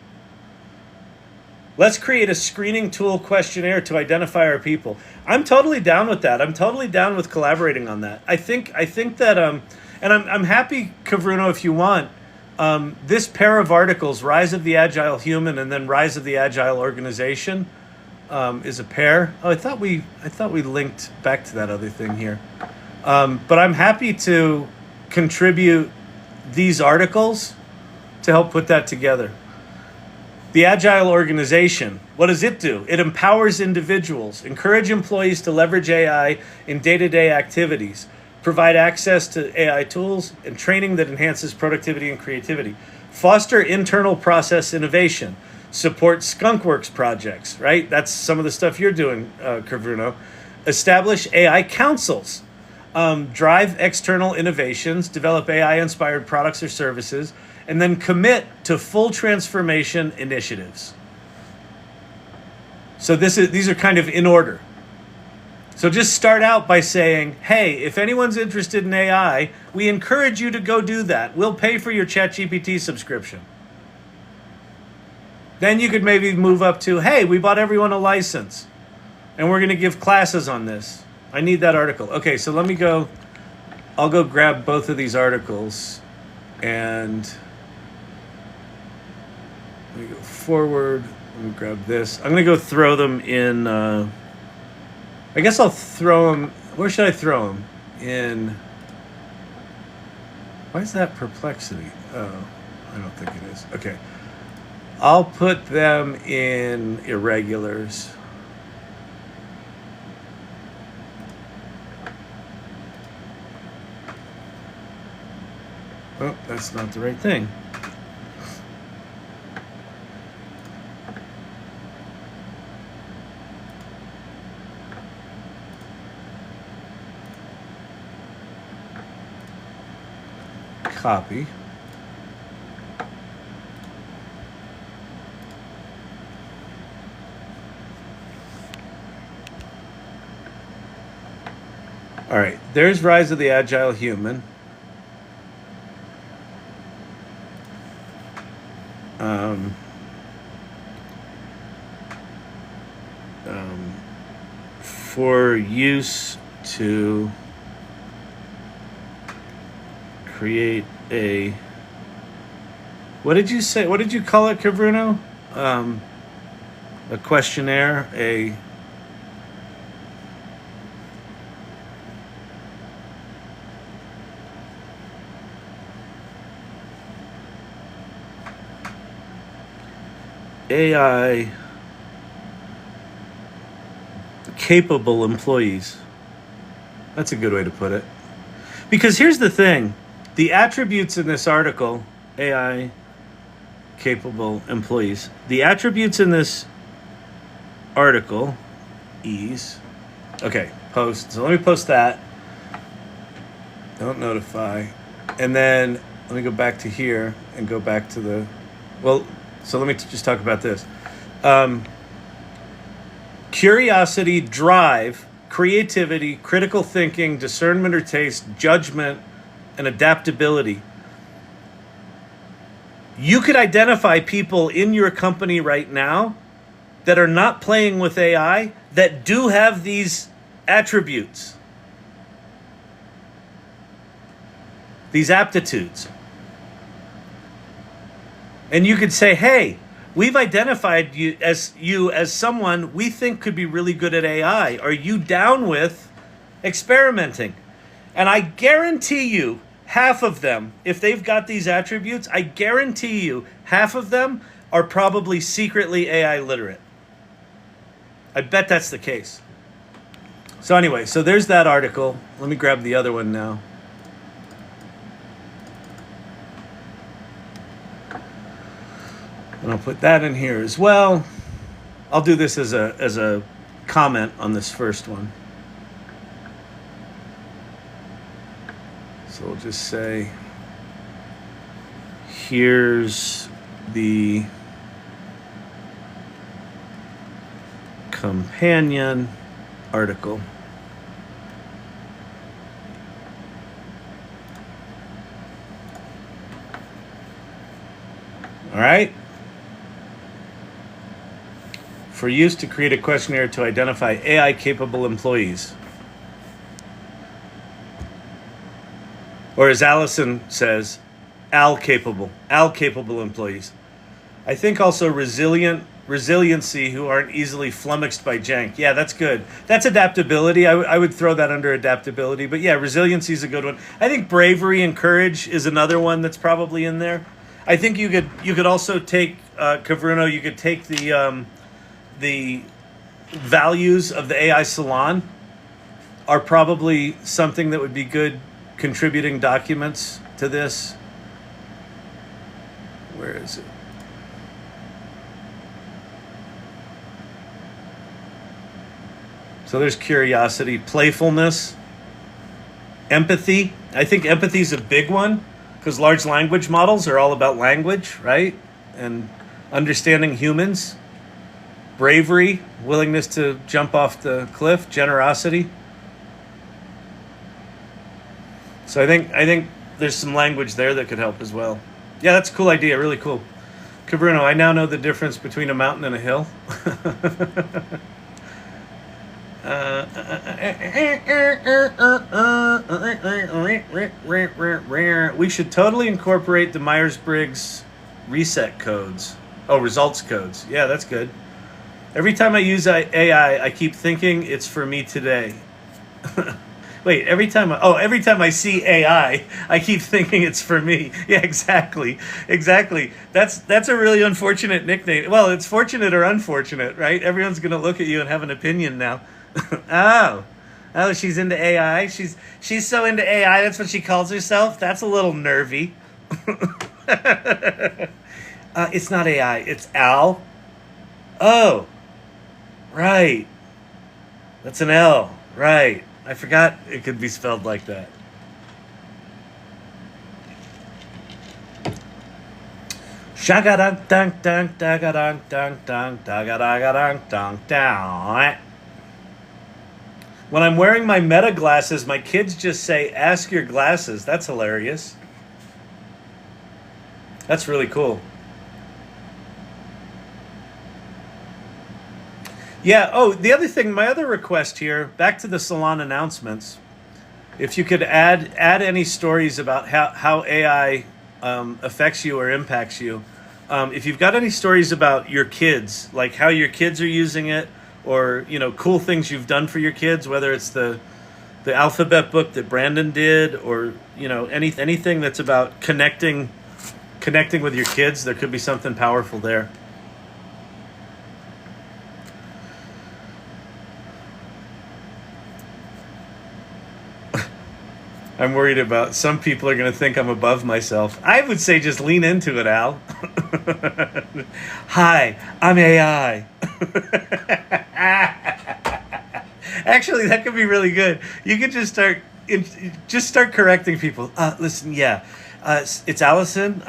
Let's create a screening tool questionnaire to identify our people. I'm totally down with that. I'm totally down with collaborating on that. I think that And I'm happy, Kavruno, if you want. This pair of articles, Rise of the Agile Human and then Rise of the Agile Organization, is a pair. Oh, I thought we linked back to that other thing here. But I'm happy to contribute these articles to help put that together. The Agile Organization, what does it do? It empowers individuals, encourage employees to leverage AI in day-to-day activities, provide access to AI tools, and training that enhances productivity and creativity, foster internal process innovation, support skunkworks projects, right? That's some of the stuff you're doing, Kavruno. Establish AI councils, drive external innovations, develop AI-inspired products or services, and then commit to full transformation initiatives. So these are kind of in order. So just start out by saying, hey, if anyone's interested in AI, we encourage you to go do that. We'll pay for your ChatGPT subscription. Then you could maybe move up to, hey, we bought everyone a license, and we're going to give classes on this. I need that article. Okay, so let me go. I'll go grab both of these articles, and let me go forward. Let me grab this. I'm going to go throw them in. I guess I'll throw them. Where should I throw them? In. Why is that perplexity? Oh, I don't think it is. Okay. I'll put them in irregulars. Oh, that's not the right thing. Copy. All right, there's Rise of the Agile Human. For use to create a, what did you say? What did you call it, Kavruno? A questionnaire, a AI capable employees. That's a good way to put it. Because here's the thing. The attributes in this article, AI capable employees, the attributes in this article, ease. Okay, post. So let me post that. Don't notify. And then let me go back to here and go back to the, well, so let me just talk about this. Curiosity, drive, creativity, critical thinking, discernment or taste, judgment, and adaptability. You could identify people in your company right now that are not playing with AI that do have these attributes, these aptitudes. And you could say, hey, we've identified you as someone we think could be really good at AI. Are you down with experimenting? And I guarantee you, half of them, if they've got these attributes, I guarantee you, half of them are probably secretly AI literate. I bet that's the case. So anyway, so there's that article. Let me grab the other one now. And I'll put that in here as well. I'll do this as a comment on this first one. So we'll just say, here's the companion article. All right. For use to create a questionnaire to identify AI-capable employees. Or as Allison says, Al-capable employees. I think also resiliency who aren't easily flummoxed by jank. Yeah, that's good. That's adaptability. I would throw that under adaptability. But yeah, resiliency is a good one. I think bravery and courage is another one that's probably in there. I think you could also take Cavruno. You could take the values of the AI Salon are probably something that would be good contributing documents to this. Where is it? So there's curiosity, playfulness, empathy. I think empathy is a big one because large language models are all about language, right? And understanding humans. Bravery, willingness to jump off the cliff, generosity. So I think there's some language there that could help as well. Yeah, that's a cool idea, really cool. Cabruno, I now know the difference between a mountain and a hill. We should totally incorporate the Myers-Briggs reset codes. Oh, results codes. Yeah, that's good. Every time I use AI, I keep thinking it's for me today. Wait, every time I see AI, I keep thinking it's for me. Yeah, exactly. That's a really unfortunate nickname. Well, it's fortunate or unfortunate, right? Everyone's going to look at you and have an opinion now. Oh, she's into AI. She's so into AI. That's what she calls herself. That's a little nervy. It's not AI. It's Al. Oh, right. That's an L. Right. I forgot it could be spelled like that. Shagadunk dunk dunk dagadunk dunk dunk dagadunk dunk down. When I'm wearing my Meta glasses, my kids just say, "Ask your glasses." That's hilarious. That's really cool. Yeah, oh, the other thing, my other request here, back to the salon announcements, if you could add any stories about how AI affects you or impacts you. If you've got any stories about your kids, like how your kids are using it, or, cool things you've done for your kids, whether it's the alphabet book that Brandon did, or, anything that's about connecting with your kids, there could be something powerful there. I'm worried about some people are going to think I'm above myself. I would say just lean into it, Al. Hi, I'm AI. Actually, that could be really good. You could just start correcting people. Listen, yeah, it's Allison.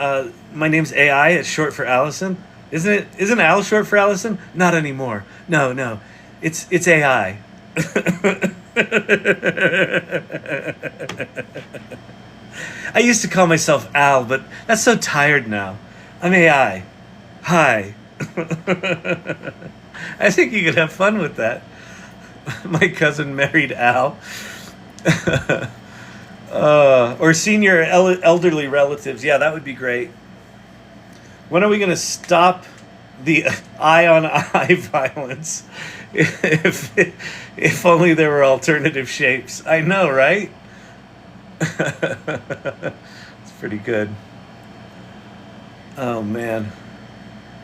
My name's AI. It's short for Allison. Isn't Al short for Allison? Not anymore. No. It's AI. I used to call myself Al, but that's so tired now. I'm AI. Hi. I think you could have fun with that. My cousin married Al. Or senior elderly relatives. Yeah, that would be great. When are we going to stop the eye-on-eye violence? If only there were alternative shapes. I know, right? It's pretty good. Oh, man.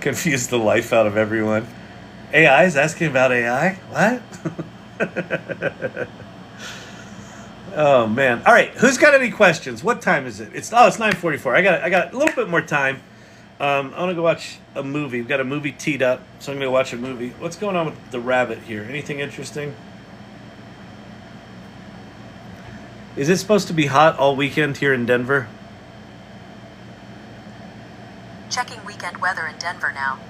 Confused the life out of everyone. AI is asking about AI? What? Oh, man. All right. Who's got any questions? What time is it? It's 9:44. I got a little bit more time. I want to go watch a movie. We've got a movie teed up, so I'm going to watch a movie. What's going on with the rabbit here? Anything interesting? Is it supposed to be hot all weekend here in Denver? Checking weekend weather in Denver now.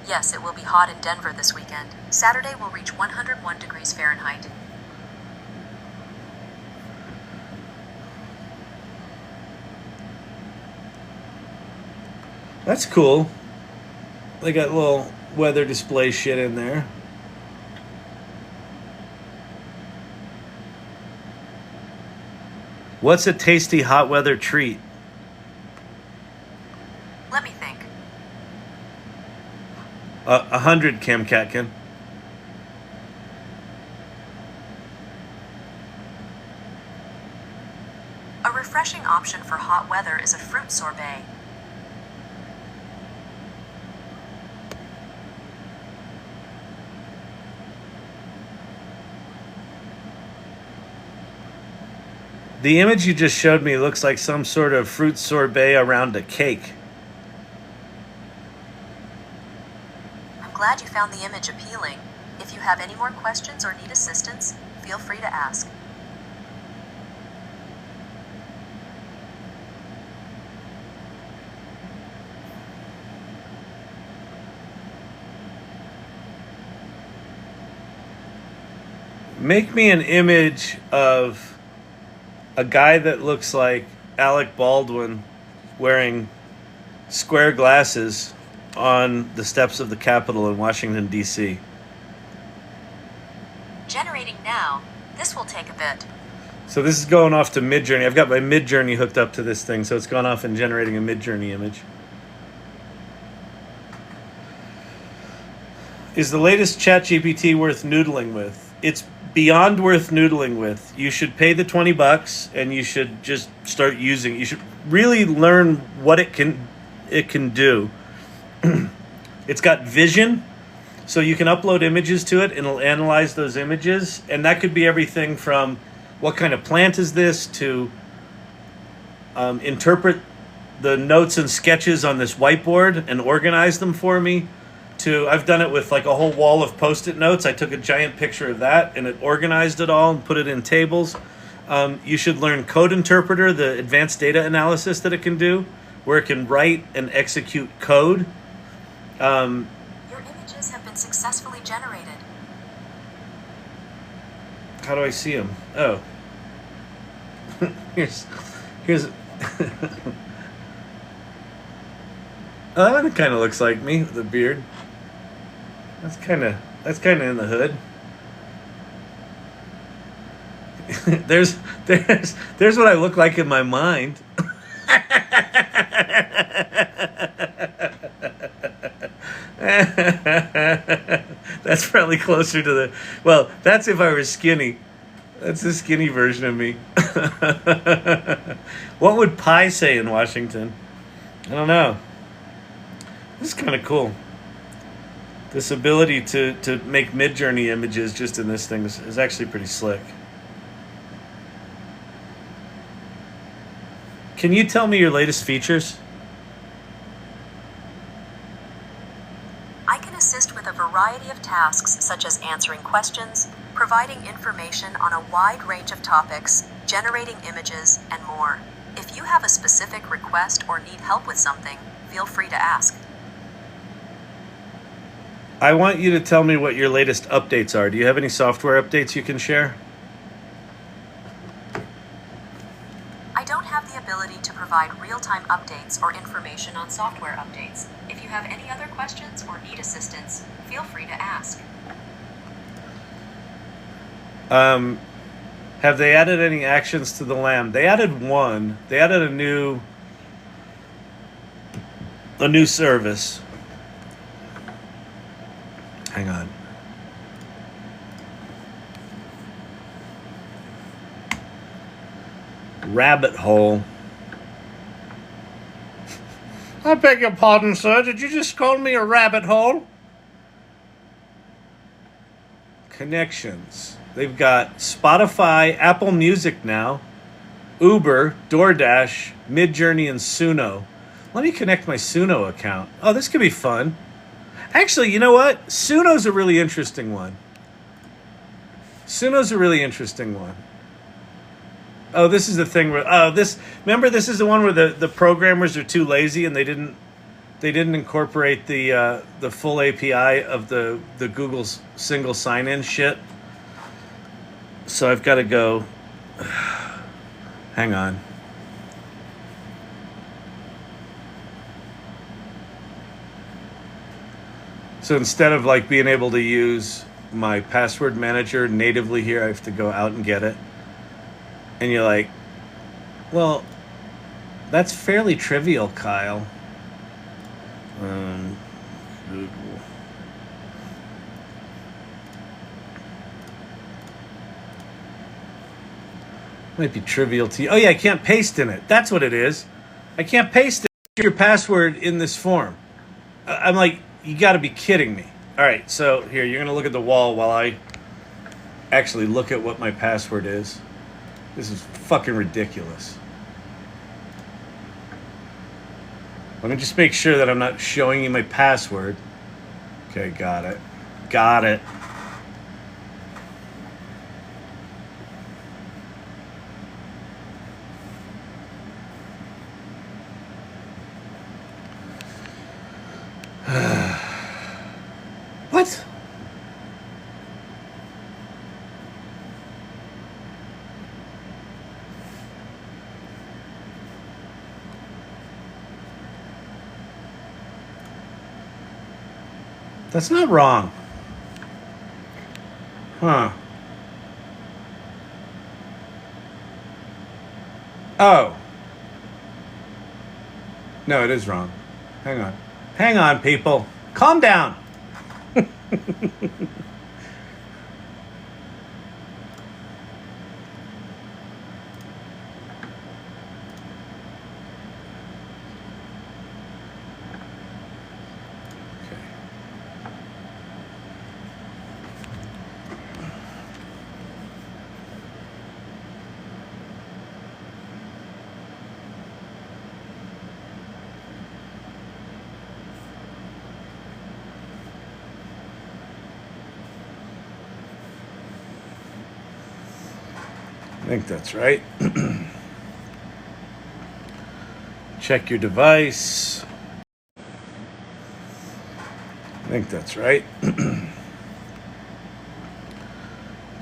Yes, it will be hot in Denver this weekend. Saturday will reach 101 degrees Fahrenheit. That's cool. They got little weather display shit in there. What's a tasty hot weather treat? Let me think. 100, Cam Catkin. A refreshing option for hot weather is a fruit sorbet. The image you just showed me looks like some sort of fruit sorbet around a cake. I'm glad you found the image appealing. If you have any more questions or need assistance, feel free to ask. Make me an image of a guy that looks like Alec Baldwin wearing square glasses on the steps of the Capitol in Washington, D.C. Generating now. This will take a bit. So this is going off to Midjourney. I've got my Midjourney hooked up to this thing, so it's gone off and generating a Midjourney image. Is the latest ChatGPT worth noodling with? It's beyond worth noodling with. You should pay the $20 and you should just start using it. You should really learn what it can do. It's got vision, so you can upload images to it and it'll analyze those images, and that could be everything from what kind of plant is this to interpret the notes and sketches on this whiteboard and organize them for me, to I've done it with like a whole wall of Post-it notes. I took a giant picture of that and it organized it all and put it in tables. You should learn Code Interpreter, the advanced data analysis that it can do, where it can write and execute code. Your images have been successfully generated. How do I see them? Oh. here's Oh, that one kind of looks like me with a beard. That's kind of in the hood. there's what I look like in my mind. That's probably closer to the, well, that's if I were skinny. That's the skinny version of me. What would Pi say in Washington? I don't know. This is kind of cool. This ability to make Midjourney images just in this thing is actually pretty slick. Can you tell me your latest features? I can assist with a variety of tasks such as answering questions, providing information on a wide range of topics, generating images, and more. If you have a specific request or need help with something, feel free to ask. I want you to tell me what your latest updates are. Do you have any software updates you can share? I don't have the ability to provide real-time updates or information on software updates. If you have any other questions or need assistance, feel free to ask. Have they added any actions to the LAM? They added one. They added a new service. Hang on. Rabbit hole. I beg your pardon, sir. Did you just call me a rabbit hole? Connections. They've got Spotify, Apple Music now, Uber, DoorDash, Midjourney, and Suno. Let me connect my Suno account. Oh, this could be fun. Actually, you know what? Suno's a really interesting one. Oh, this is the thing where remember, this is the one where the programmers are too lazy and they didn't incorporate the full API of the Google's single sign-in shit. So I've got to go. Hang on. So instead of like being able to use my password manager natively here, I have to go out and get it. And you're like, Well, that's fairly trivial, Kyle. Google. Might be trivial to you. Oh yeah, I can't paste in it. That's what it is. I can't paste your password in this form. I'm like, you got to be kidding me. All right, so here, you're going to look at the wall while I actually look at what my password is. This is fucking ridiculous. Let me just make sure that I'm not showing you my password. Okay, got it. Got it. What? That's not wrong. Huh. Oh. No, it is wrong. Hang on. Hang on, people. Calm down. I think that's right. Check your device. I think that's right.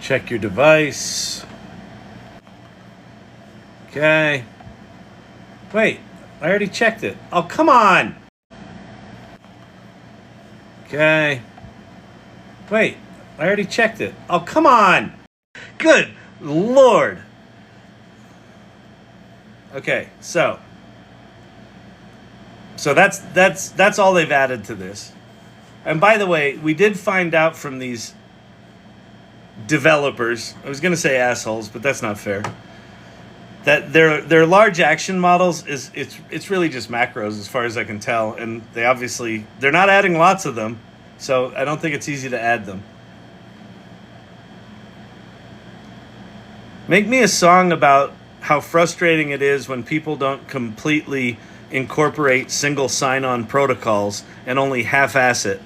Check your device. Okay. Wait, I already checked it. Oh, come on. Okay. Wait, I already checked it. Oh, come on. Good Lord. Okay, so that's all they've added to this. And by the way, we did find out from these developers, I was going to say assholes, but that's not fair, that their large action models it's really just macros as far as I can tell, and they're not adding lots of them, so I don't think it's easy to add them. Make me a song about how frustrating it is when people don't completely incorporate single sign-on protocols and only half-ass it.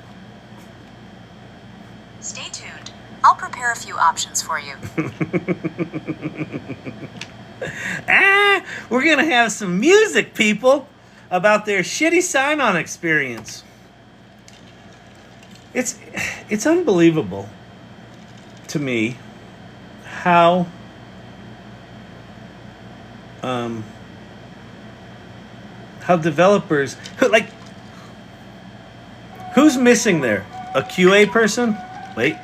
Stay tuned. I'll prepare a few options for you. We're going to have some music, people, about their shitty sign-on experience. It's unbelievable to me how developers who's missing there? A QA person? Wait.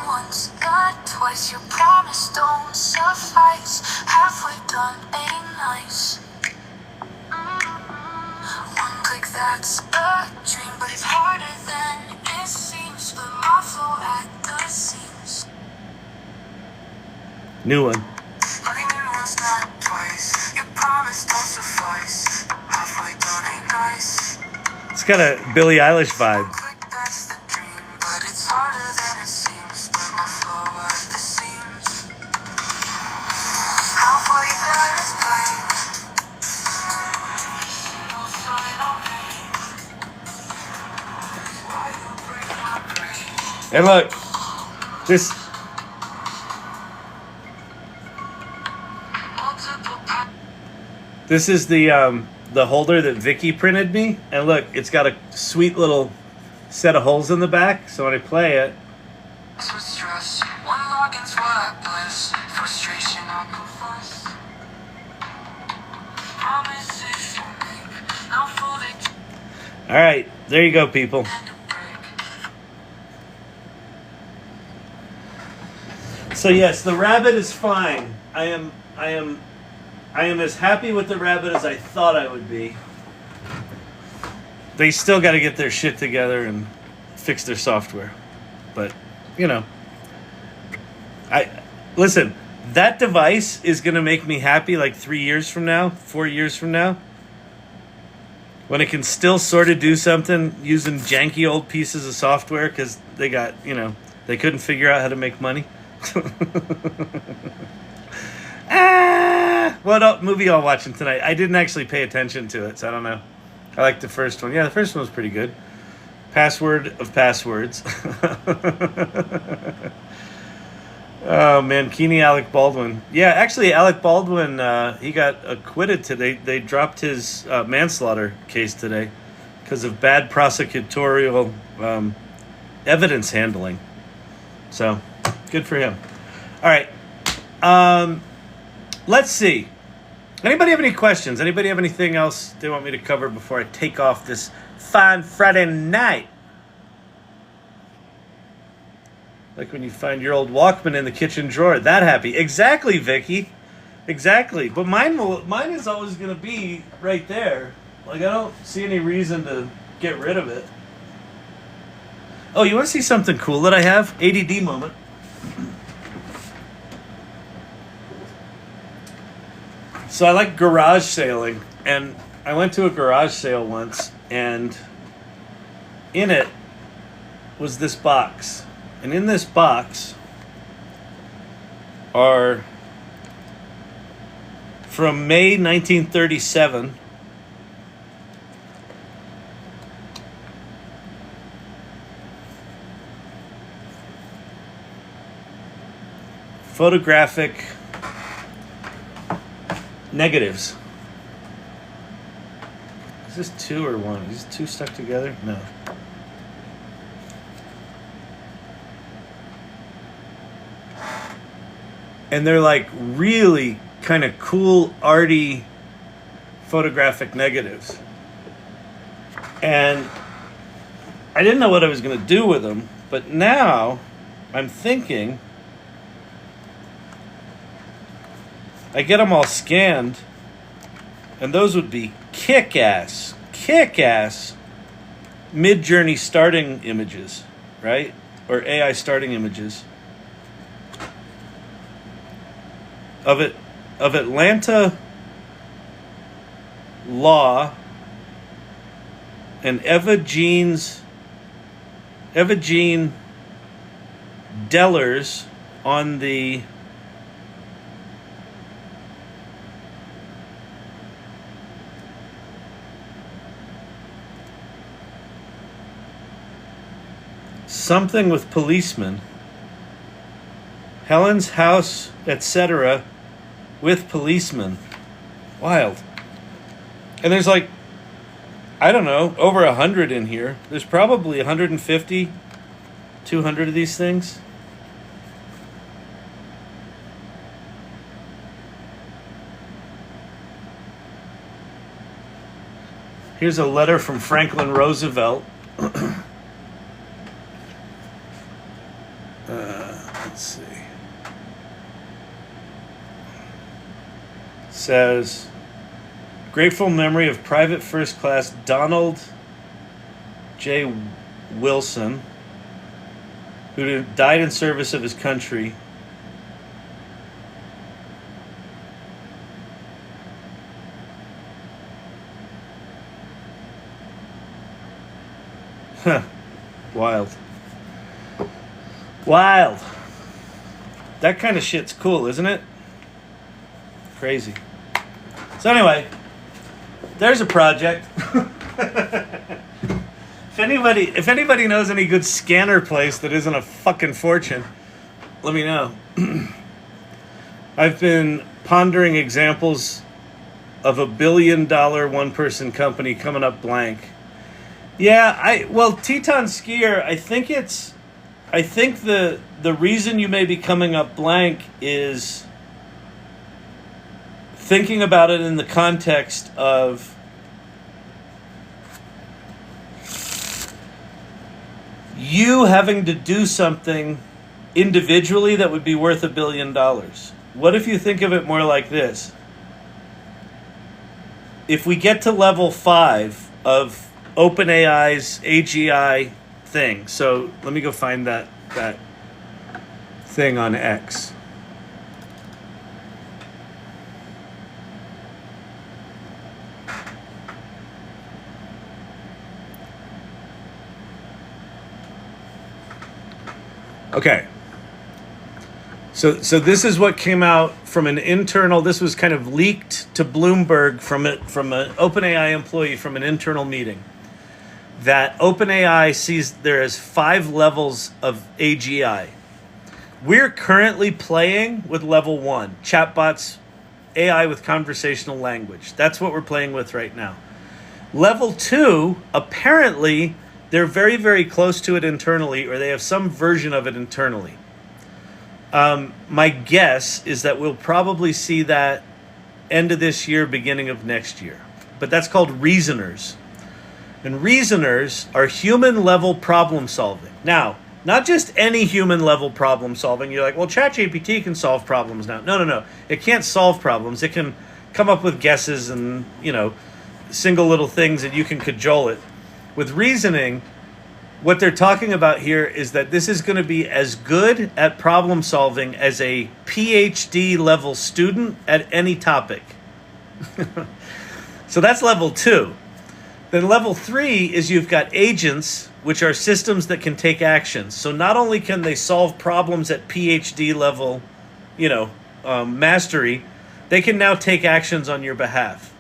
Once, not twice, your promise don't suffice. Halfway done ain't nice. One click, that's a dream, but it's harder than it seems. But my flow at the seams. New one. Once, not twice, your promise don't suffice. Halfway done ain't nice. It's got a Billie Eilish vibe. One click, that's the dream, but it's harder than it seems. But my flow at the seams. Halfway there is pain. No sign of pain. Why you break my brain? And look, this is the holder that Vicky printed me, and look, it's got a sweet little set of holes in the back, so when I play it, with stress, one login's what I bless. Frustration I confess. Promises you make, now folded all right, there you go, people. and a break. So yes, the rabbit is fine. I am as happy with the rabbit as I thought I would be. They still got to get their shit together and fix their software. But, you know, listen, that device is going to make me happy like 3 years from now, 4 years from now, when it can still sort of do something using janky old pieces of software because they got, you know, they couldn't figure out how to make money. What movie y'all watching tonight? I didn't actually pay attention to it, so I don't know. I like the first one. Yeah, the first one was pretty good. Password of passwords. Oh man, Keeney Alec Baldwin. Yeah, actually, Alec Baldwin, he got acquitted today. They dropped his manslaughter case today because of bad prosecutorial evidence handling. So, good for him. All right. Let's see. Anybody have any questions? Anybody have anything else they want me to cover before I take off this fine Friday night? Like when you find your old Walkman in the kitchen drawer. That happy. Exactly, Vicky. Exactly. But mine is always going to be right there. Like, I don't see any reason to get rid of it. Oh, you want to see something cool that I have? ADD moment. So I like garage sailing, and I went to a garage sale once, and in it was this box. And in this box are, from May 1937, photographic negatives. Is this two or one? Is this two stuck together? No. And they're like really kind of cool, arty photographic negatives. And I didn't know what I was going to do with them, but now I'm thinking I get them all scanned, and those would be kick-ass mid-journey starting images, right? Or AI starting images of Atlanta Law and Eva Jean Dellers on the something with policemen, Helen's house, etc., with policemen. Wild. And there's like, I don't know, over 100 in here. There's probably 150, 200 of these things. Here's a letter from Franklin Roosevelt. Let's see. Says, grateful memory of Private First Class Donald J. Wilson, who died in service of his country. Huh. Wild. Wild. That kind of shit's cool, isn't it? Crazy. So anyway, there's a project. If anybody knows any good scanner place that isn't a fucking fortune, let me know. I've been pondering examples of $1 billion one-person company coming up blank. Yeah, Teton Skier, I think the reason you may be coming up blank is thinking about it in the context of you having to do something individually that would be worth $1 billion. What if you think of it more like this? If we get to level 5 of OpenAI's AGI thing, so let me go find that thing on X. Okay. So this is what came out from an internal. This was kind of leaked to Bloomberg from an OpenAI employee from an internal meeting. That OpenAI sees there is 5 levels of AGI. We're currently playing with level 1, chatbots, AI with conversational language. That's what we're playing with right now. Level 2, apparently, they're very, very close to it internally, or they have some version of it internally. My guess is that we'll probably see that end of this year, beginning of next year. But that's called reasoners. And reasoners are human-level problem solving. Now, not just any human-level problem solving. You're like, well, ChatGPT can solve problems now. No. It can't solve problems. It can come up with guesses and, single little things that you can cajole it. With reasoning, what they're talking about here is that this is going to be as good at problem solving as a PhD level student at any topic. So that's level 2. Then level 3 is you've got agents, which are systems that can take actions. So not only can they solve problems at PhD level, mastery, they can now take actions on your behalf.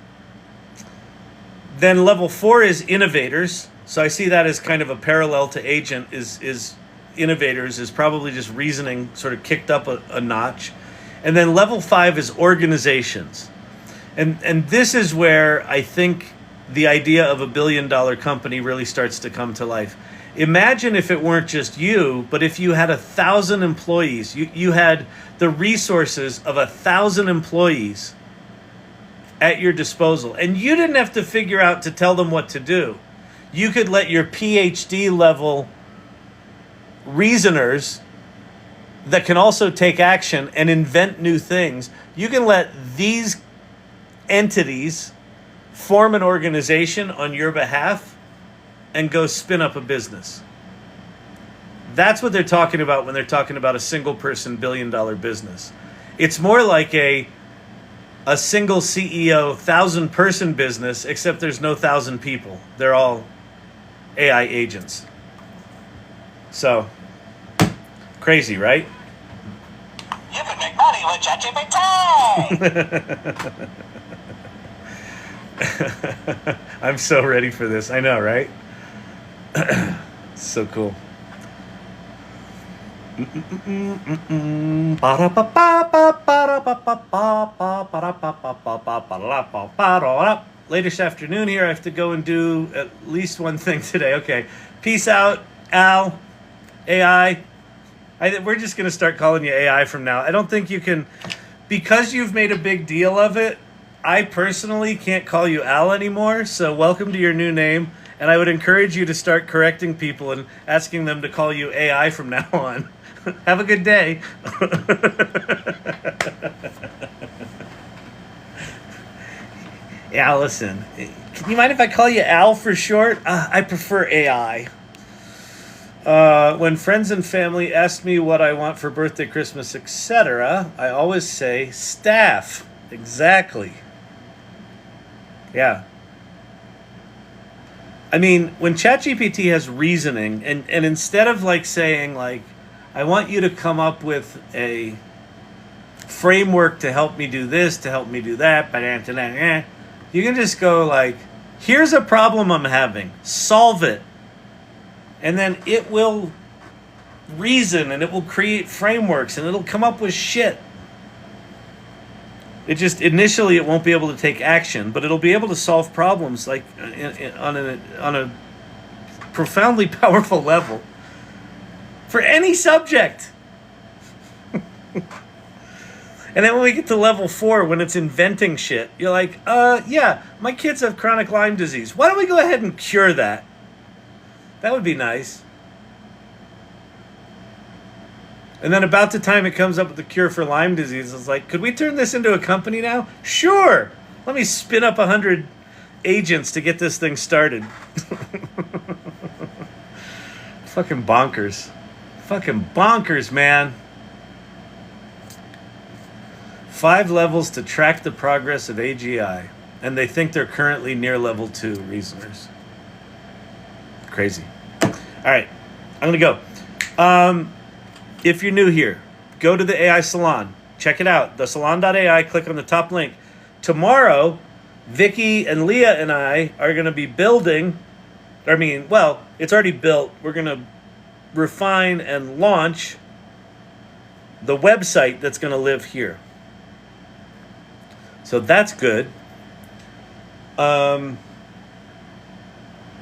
Then level 4 is innovators. So I see that as kind of a parallel to agent is innovators is probably just reasoning sort of kicked up a notch. And then level 5 is organizations. And this is where I think the idea of $1 billion company really starts to come to life. Imagine if it weren't just you, but if you had 1,000 employees, you had the resources of 1,000 employees at your disposal, and you didn't have to figure out to tell them what to do. You could let your PhD level reasoners that can also take action and invent new things, you can let these entities form an organization on your behalf and go spin up a business. That's what they're talking about when they're talking about a single person $1 billion business. It's more like a single CEO 1,000 person business, except there's no 1,000 people. They're all AI agents. So, crazy, right? You can make money with ChatGPT! I'm so ready for this. I know, right? So cool. Latest afternoon here. I have to go and do at least one thing today. Okay. Peace out, Al. AI. We're just going to start calling you AI from now. I don't think you can, because you've made a big deal of it, I personally can't call you Al anymore, so welcome to your new name, and I would encourage you to start correcting people and asking them to call you AI from now on. Have a good day. Allison, can you mind if I call you Al for short? I prefer AI. When friends and family ask me what I want for birthday, Christmas, etc., I always say staff. Exactly. Yeah. I mean, when ChatGPT has reasoning, and instead of saying, I want you to come up with a framework to help me do this, to help me do that, you can just go here's a problem I'm having, solve it. And then it will reason, and it will create frameworks, and it'll come up with shit. It just, initially, it won't be able to take action, but it'll be able to solve problems on a profoundly powerful level for any subject. And then when we get to level 4, when it's inventing shit, you're like, yeah, my kids have chronic Lyme disease. Why don't we go ahead and cure that? That would be nice. And then about the time it comes up with the cure for Lyme disease, it's like, could we turn this into a company now? Sure. Let me spin up 100 agents to get this thing started. Fucking bonkers. Fucking bonkers, man. 5 levels to track the progress of AGI. And they think they're currently near level 2 reasoners. Crazy. All right. I'm going to go. If you're new here, go to the AI Salon. Check it out. The salon.ai. Click on the top link. Tomorrow, Vicky and Leah and I are going to be building. It's already built. We're going to refine and launch the website that's going to live here. So that's good. We're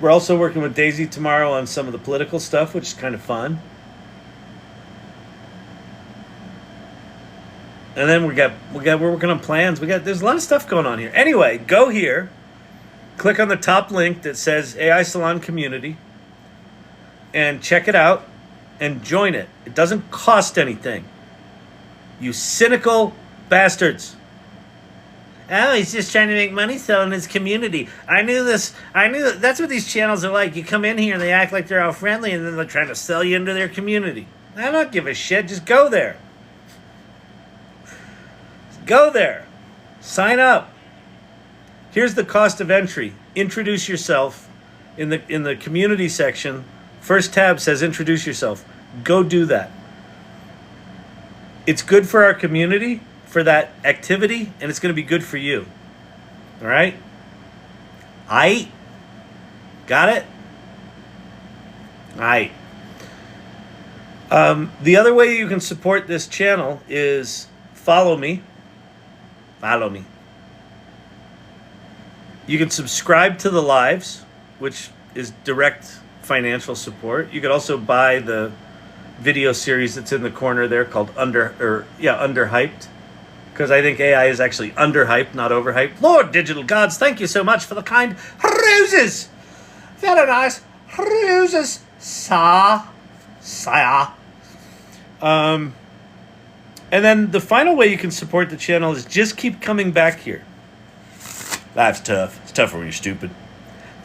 also working with Daisy tomorrow on some of the political stuff, which is kind of fun. And then we're working on plans. There's a lot of stuff going on here. Anyway, go here, click on the top link that says AI Salon Community, and check it out and join it. It doesn't cost anything. You cynical bastards. Oh, he's just trying to make money selling his community. I knew that's what these channels are like. You come in here and they act like they're all friendly, and then they're trying to sell you into their community. I don't give a shit. Just go there. Go there. Sign up. Here's the cost of entry. Introduce yourself in the community section. First tab says introduce yourself. Go do that. It's good for our community, for that activity, and it's going to be good for you. All right? Aight? Got it? Aight. The other way you can support this channel is follow me. Follow me. You can subscribe to the lives, which is direct financial support. You could also buy the video series that's in the corner there called Underhyped. Because I think AI is actually underhyped, not overhyped. Lord Digital Gods, thank you so much for the kind roses. Very nice. Roses. Saya. And then the final way you can support the channel is just keep coming back here. Life's tough. It's tougher when you're stupid.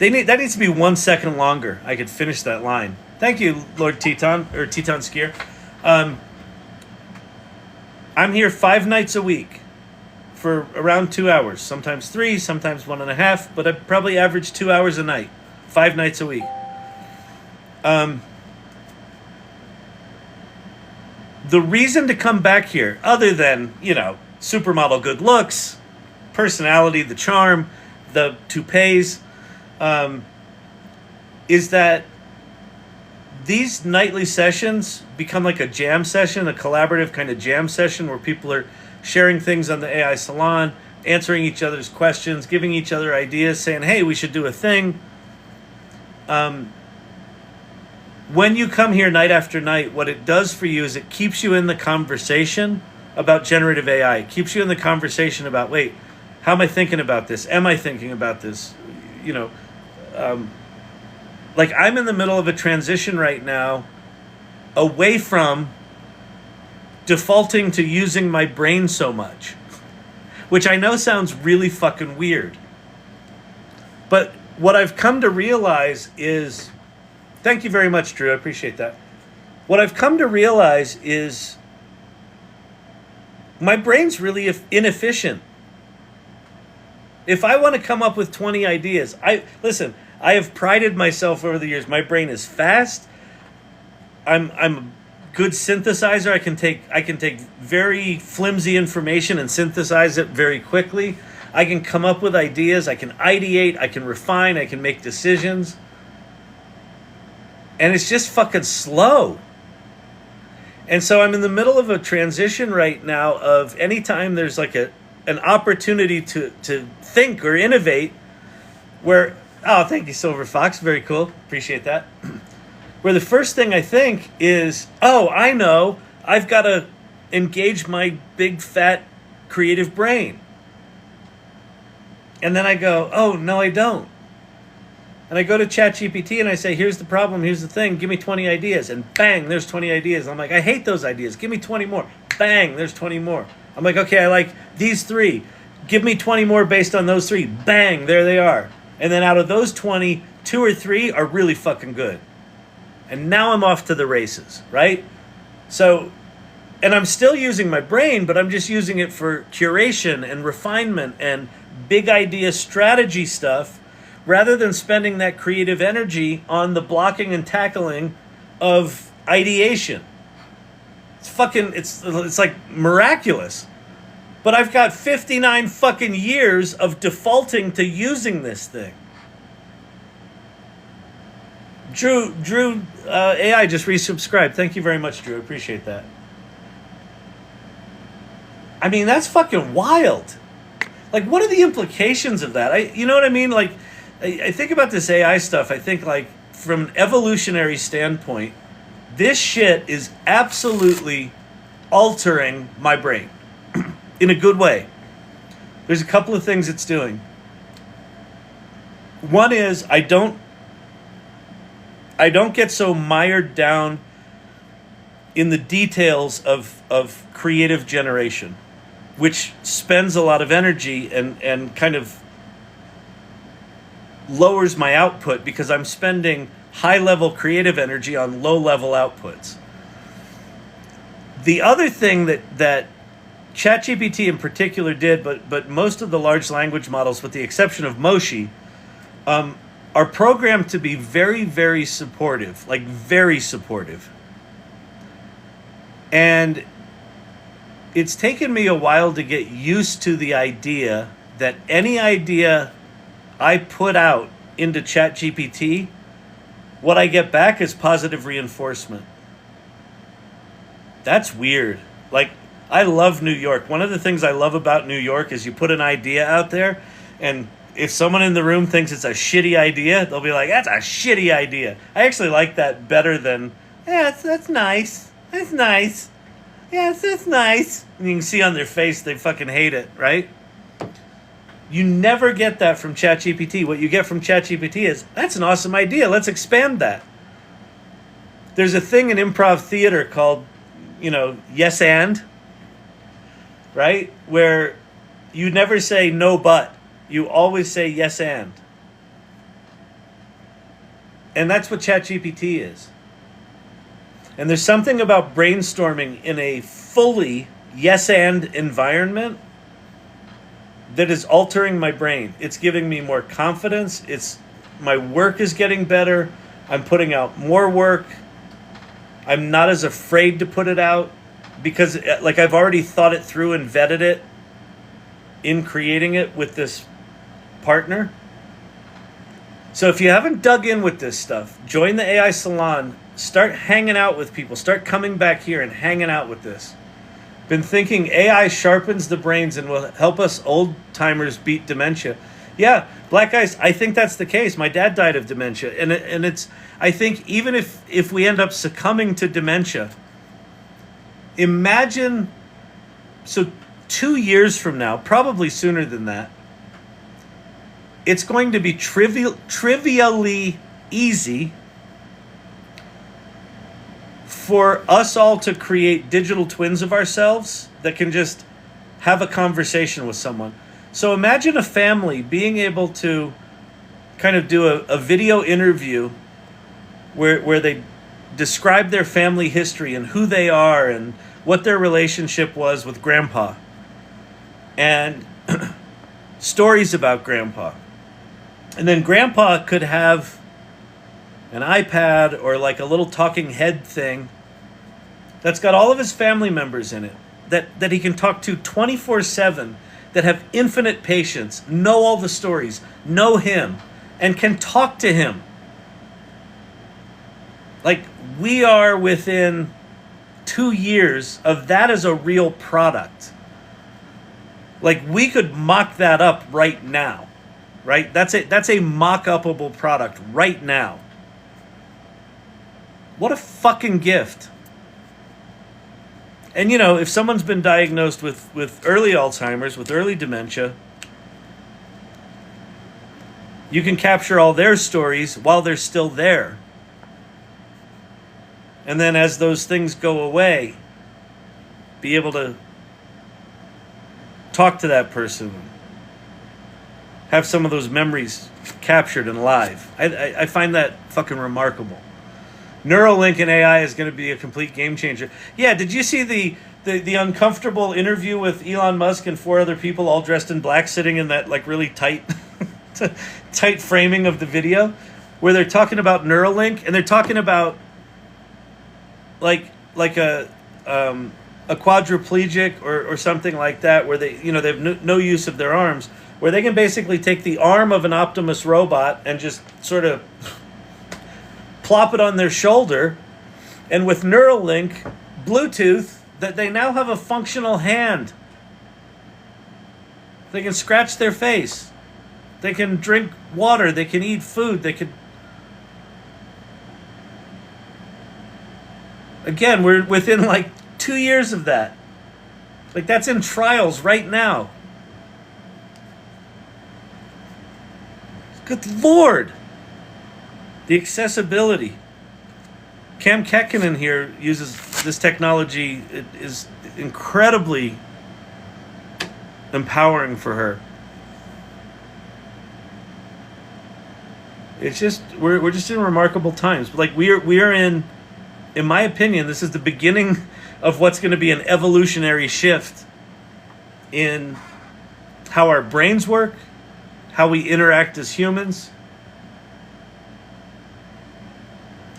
That needs to be 1 second longer. I could finish that line. Thank you, Lord Teton, or Teton Skier. I'm here 5 nights a week for around 2 hours. Sometimes 3, sometimes 1.5, but I probably average 2 hours a night. 5 nights a week. The reason to come back here, other than, supermodel good looks, personality, the charm, the toupees, is that these nightly sessions become like a jam session, a collaborative kind of jam session where people are sharing things on the AI Salon, answering each other's questions, giving each other ideas, saying, hey, we should do a thing. When you come here night after night, what it does for you is it keeps you in the conversation about generative AI. It keeps you in the conversation about, wait, how am I thinking about this? Am I thinking about this? Like I'm in the middle of a transition right now away from defaulting to using my brain so much, which I know sounds really fucking weird. But what I've come to realize is, thank you very much, Drew. I appreciate that. What I've come to realize is my brain's really inefficient. If I want to come up with 20 ideas, I have prided myself over the years. My brain is fast. I'm a good synthesizer. I can take very flimsy information and synthesize it very quickly. I can come up with ideas. I can ideate. I can refine. I can make decisions. And it's just fucking slow. And so I'm in the middle of a transition right now of anytime there's like an opportunity to think or innovate where, oh, thank you, Silver Fox. Very cool. Appreciate that. Where the first thing I think is, oh, I know, I've got to engage my big, fat, creative brain. And then I go, oh, no, I don't. And I go to ChatGPT and I say, here's the problem, here's the thing, give me 20 ideas. And bang, there's 20 ideas. I'm like, I hate those ideas. Give me 20 more. Bang, there's 20 more. I'm like, okay, I like these 3. Give me 20 more based on those 3. Bang, there they are. And then out of those 20, 2 or 3 are really fucking good. And now I'm off to the races, right? So, and I'm still using my brain, but I'm just using it for curation and refinement and big idea strategy stuff, rather than spending that creative energy on the blocking and tackling of ideation. It's like miraculous. But I've got 59 fucking years of defaulting to using this thing. Drew, AI just resubscribed. Thank you very much, Drew. Appreciate that. I mean, that's fucking wild. Like, what are the implications of that? You know what I mean? Like, I think about this AI stuff. I think, like, from an evolutionary standpoint, this shit is absolutely altering my brain in a good way. There's a couple of things it's doing. One is I don't get so mired down in the details of creative generation, which spends a lot of energy and kind of lowers my output because I'm spending high-level creative energy on low-level outputs. The other thing that ChatGPT in particular did, but most of the large language models, with the exception of Moshi, are programmed to be very, very supportive, like very supportive. And it's taken me a while to get used to the idea that any idea I put out into ChatGPT, what I get back is positive reinforcement. That's weird. Like, I love New York. One of the things I love about New York is you put an idea out there, and if someone in the room thinks it's a shitty idea, they'll be like, that's a shitty idea. I actually like that better than, yeah, that's nice. That's nice. Yes, that's nice. And you can see on their face they fucking hate it, right? You never get that from ChatGPT. What you get from ChatGPT is, that's an awesome idea. Let's expand that. There's a thing in improv theater called, yes and, right? Where you never say no but. You always say yes and. And that's what ChatGPT is. And there's something about brainstorming in a fully yes and environment that is altering my brain. It's giving me more confidence. My work is getting better. I'm putting out more work. I'm not as afraid to put it out because I've already thought it through and vetted it in creating it with this partner. So if you haven't dug in with this stuff, join the AI Salon. Start hanging out with people. Start coming back here and hanging out with this. Been thinking AI sharpens the brains and will help us old timers beat dementia. Yeah, black guys, I think that's the case. My dad died of dementia, and it's. I think even if we end up succumbing to dementia, imagine. So 2 years from now, probably sooner than that, it's going to be trivially easy for us all to create digital twins of ourselves that can just have a conversation with someone. So imagine a family being able to kind of do a video interview where they describe their family history and who they are and what their relationship was with grandpa and stories about grandpa. And then grandpa could have an iPad or like a little talking head thing that's got all of his family members in it that he can talk to 24/7, that have infinite patience, know all the stories, know him, and can talk to him. Like, we are within 2 years of that as a real product. Like, we could mock that up right now, right? That's a mock-upable product right now. What a fucking gift. And, if someone's been diagnosed with early Alzheimer's, with early dementia, You can capture all their stories while they're still there. And then as those things go away, be able to talk to that person, have some of those memories captured and live. I find that fucking remarkable. Neuralink and AI is going to be a complete game changer. Yeah, did you see the uncomfortable interview with Elon Musk and 4 other people all dressed in black sitting in that like really tight tight framing of the video where they're talking about Neuralink and they're talking about like a quadriplegic or something like that where they have no use of their arms, where they can basically take the arm of an Optimus robot and just sort of plop it on their shoulder, and with Neuralink, Bluetooth, that they now have a functional hand. They can scratch their face. They can drink water. They can eat food. They can... Again, we're within like 2 years of that. Like that's in trials right now. Good Lord. The accessibility. Cam Kekkonen here uses this technology. It is incredibly empowering for her. It's just we're just in remarkable times. Like we are in my opinion, this is the beginning of what's going to be an evolutionary shift in how our brains work, how we interact as humans.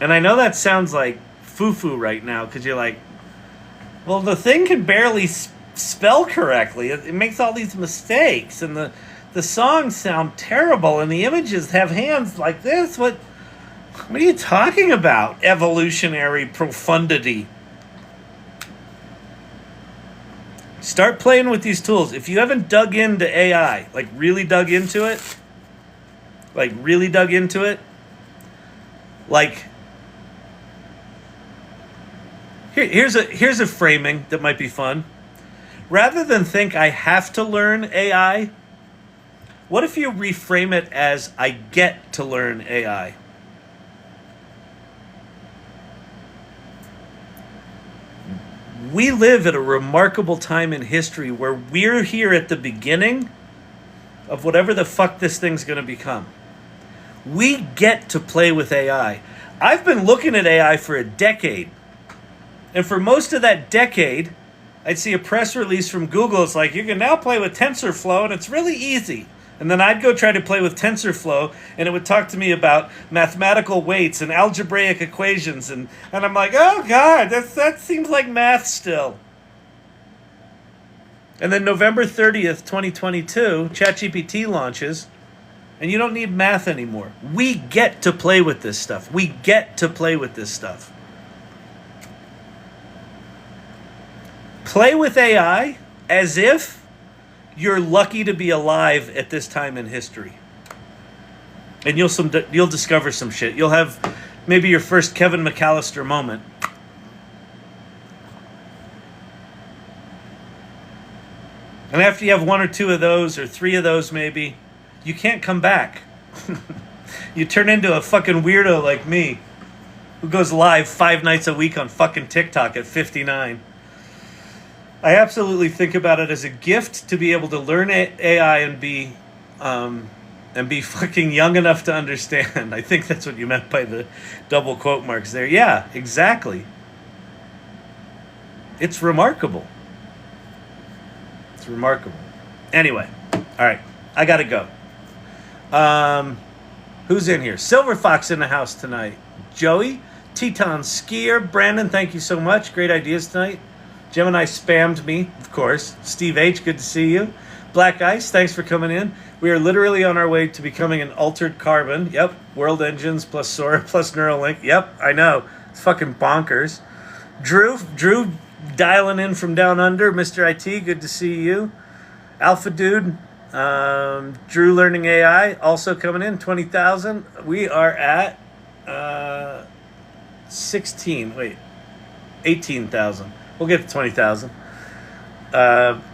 And I know that sounds like foo-foo right now because you're like, well, the thing can barely spell correctly. It makes all these mistakes, and the songs sound terrible, and the images have hands like this. What are you talking about? Evolutionary profundity. Start playing with these tools. If you haven't dug into AI, like really dug into it, like here's a framing that might be fun. Rather than think I have to learn AI, what if you reframe it as I get to learn AI? We live at a remarkable time in history where we're here at the beginning of whatever the fuck this thing's going to become. We get to play with AI. I've been looking at AI for a decade. And for most of that decade, I'd see a press release from Google. It's like, you can now play with TensorFlow, and it's really easy. And then I'd go try to play with TensorFlow, and it would talk to me about mathematical weights and algebraic equations. And I'm like, oh, God, that seems like math still. And then November 30th, 2022, ChatGPT launches, and you don't need math anymore. We get to play with this stuff. We get to play with this stuff. Play with AI as if you're lucky to be alive at this time in history. And you'll discover some shit. You'll have maybe your first Kevin McAllister moment. And after you have 1 or 2 of those, or 3 of those maybe, you can't come back. You turn into a fucking weirdo like me, who goes live 5 nights a week on fucking TikTok at 59. I absolutely think about it as a gift to be able to learn AI and be fucking young enough to understand. I think that's what you meant by the double quote marks there. Yeah, exactly. It's remarkable. It's remarkable. Anyway, all right, I gotta go. Who's in here? Silver Fox in the house tonight. Joey, Teton Skier, Brandon, thank you so much. Great ideas tonight. Gemini spammed me, of course. Steve H., good to see you. Black Ice, thanks for coming in. We are literally on our way to becoming an altered carbon. Yep, World Engines plus Sora plus Neuralink. Yep, I know. It's fucking bonkers. Drew dialing in from down under. Mr. IT, good to see you. Alpha Dude, Drew Learning AI, also coming in, 20,000. We are at 18,000. We'll get to 20,000.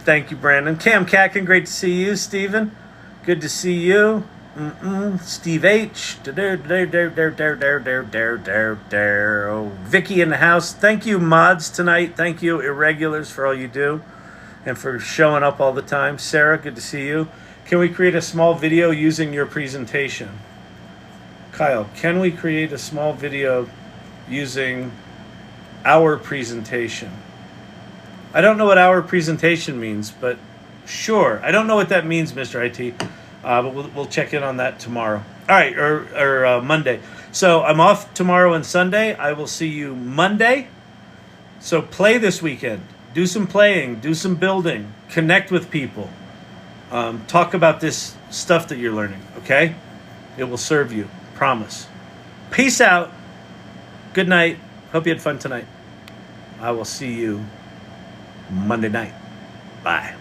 Thank you, Brandon. Cam Catkin, great to see you. Steven, good to see you. Steve H. Vicky in the house. Thank you, mods, tonight. Thank you, irregulars, for all you do and for showing up all the time. Sarah, good to see you. Can we create a small video using your presentation? Kyle, can we create a small video using our presentation? I don't know what our presentation means, but sure. I don't know what that means, Mr. IT, but we'll check in on that tomorrow. All right, or Monday. So I'm off tomorrow and Sunday. I will see you Monday. So play this weekend. Do some playing. Do some building. Connect with people. Talk about this stuff that you're learning, okay? It will serve you. Promise. Peace out. Good night. Hope you had fun tonight. I will see you Monday night. Bye.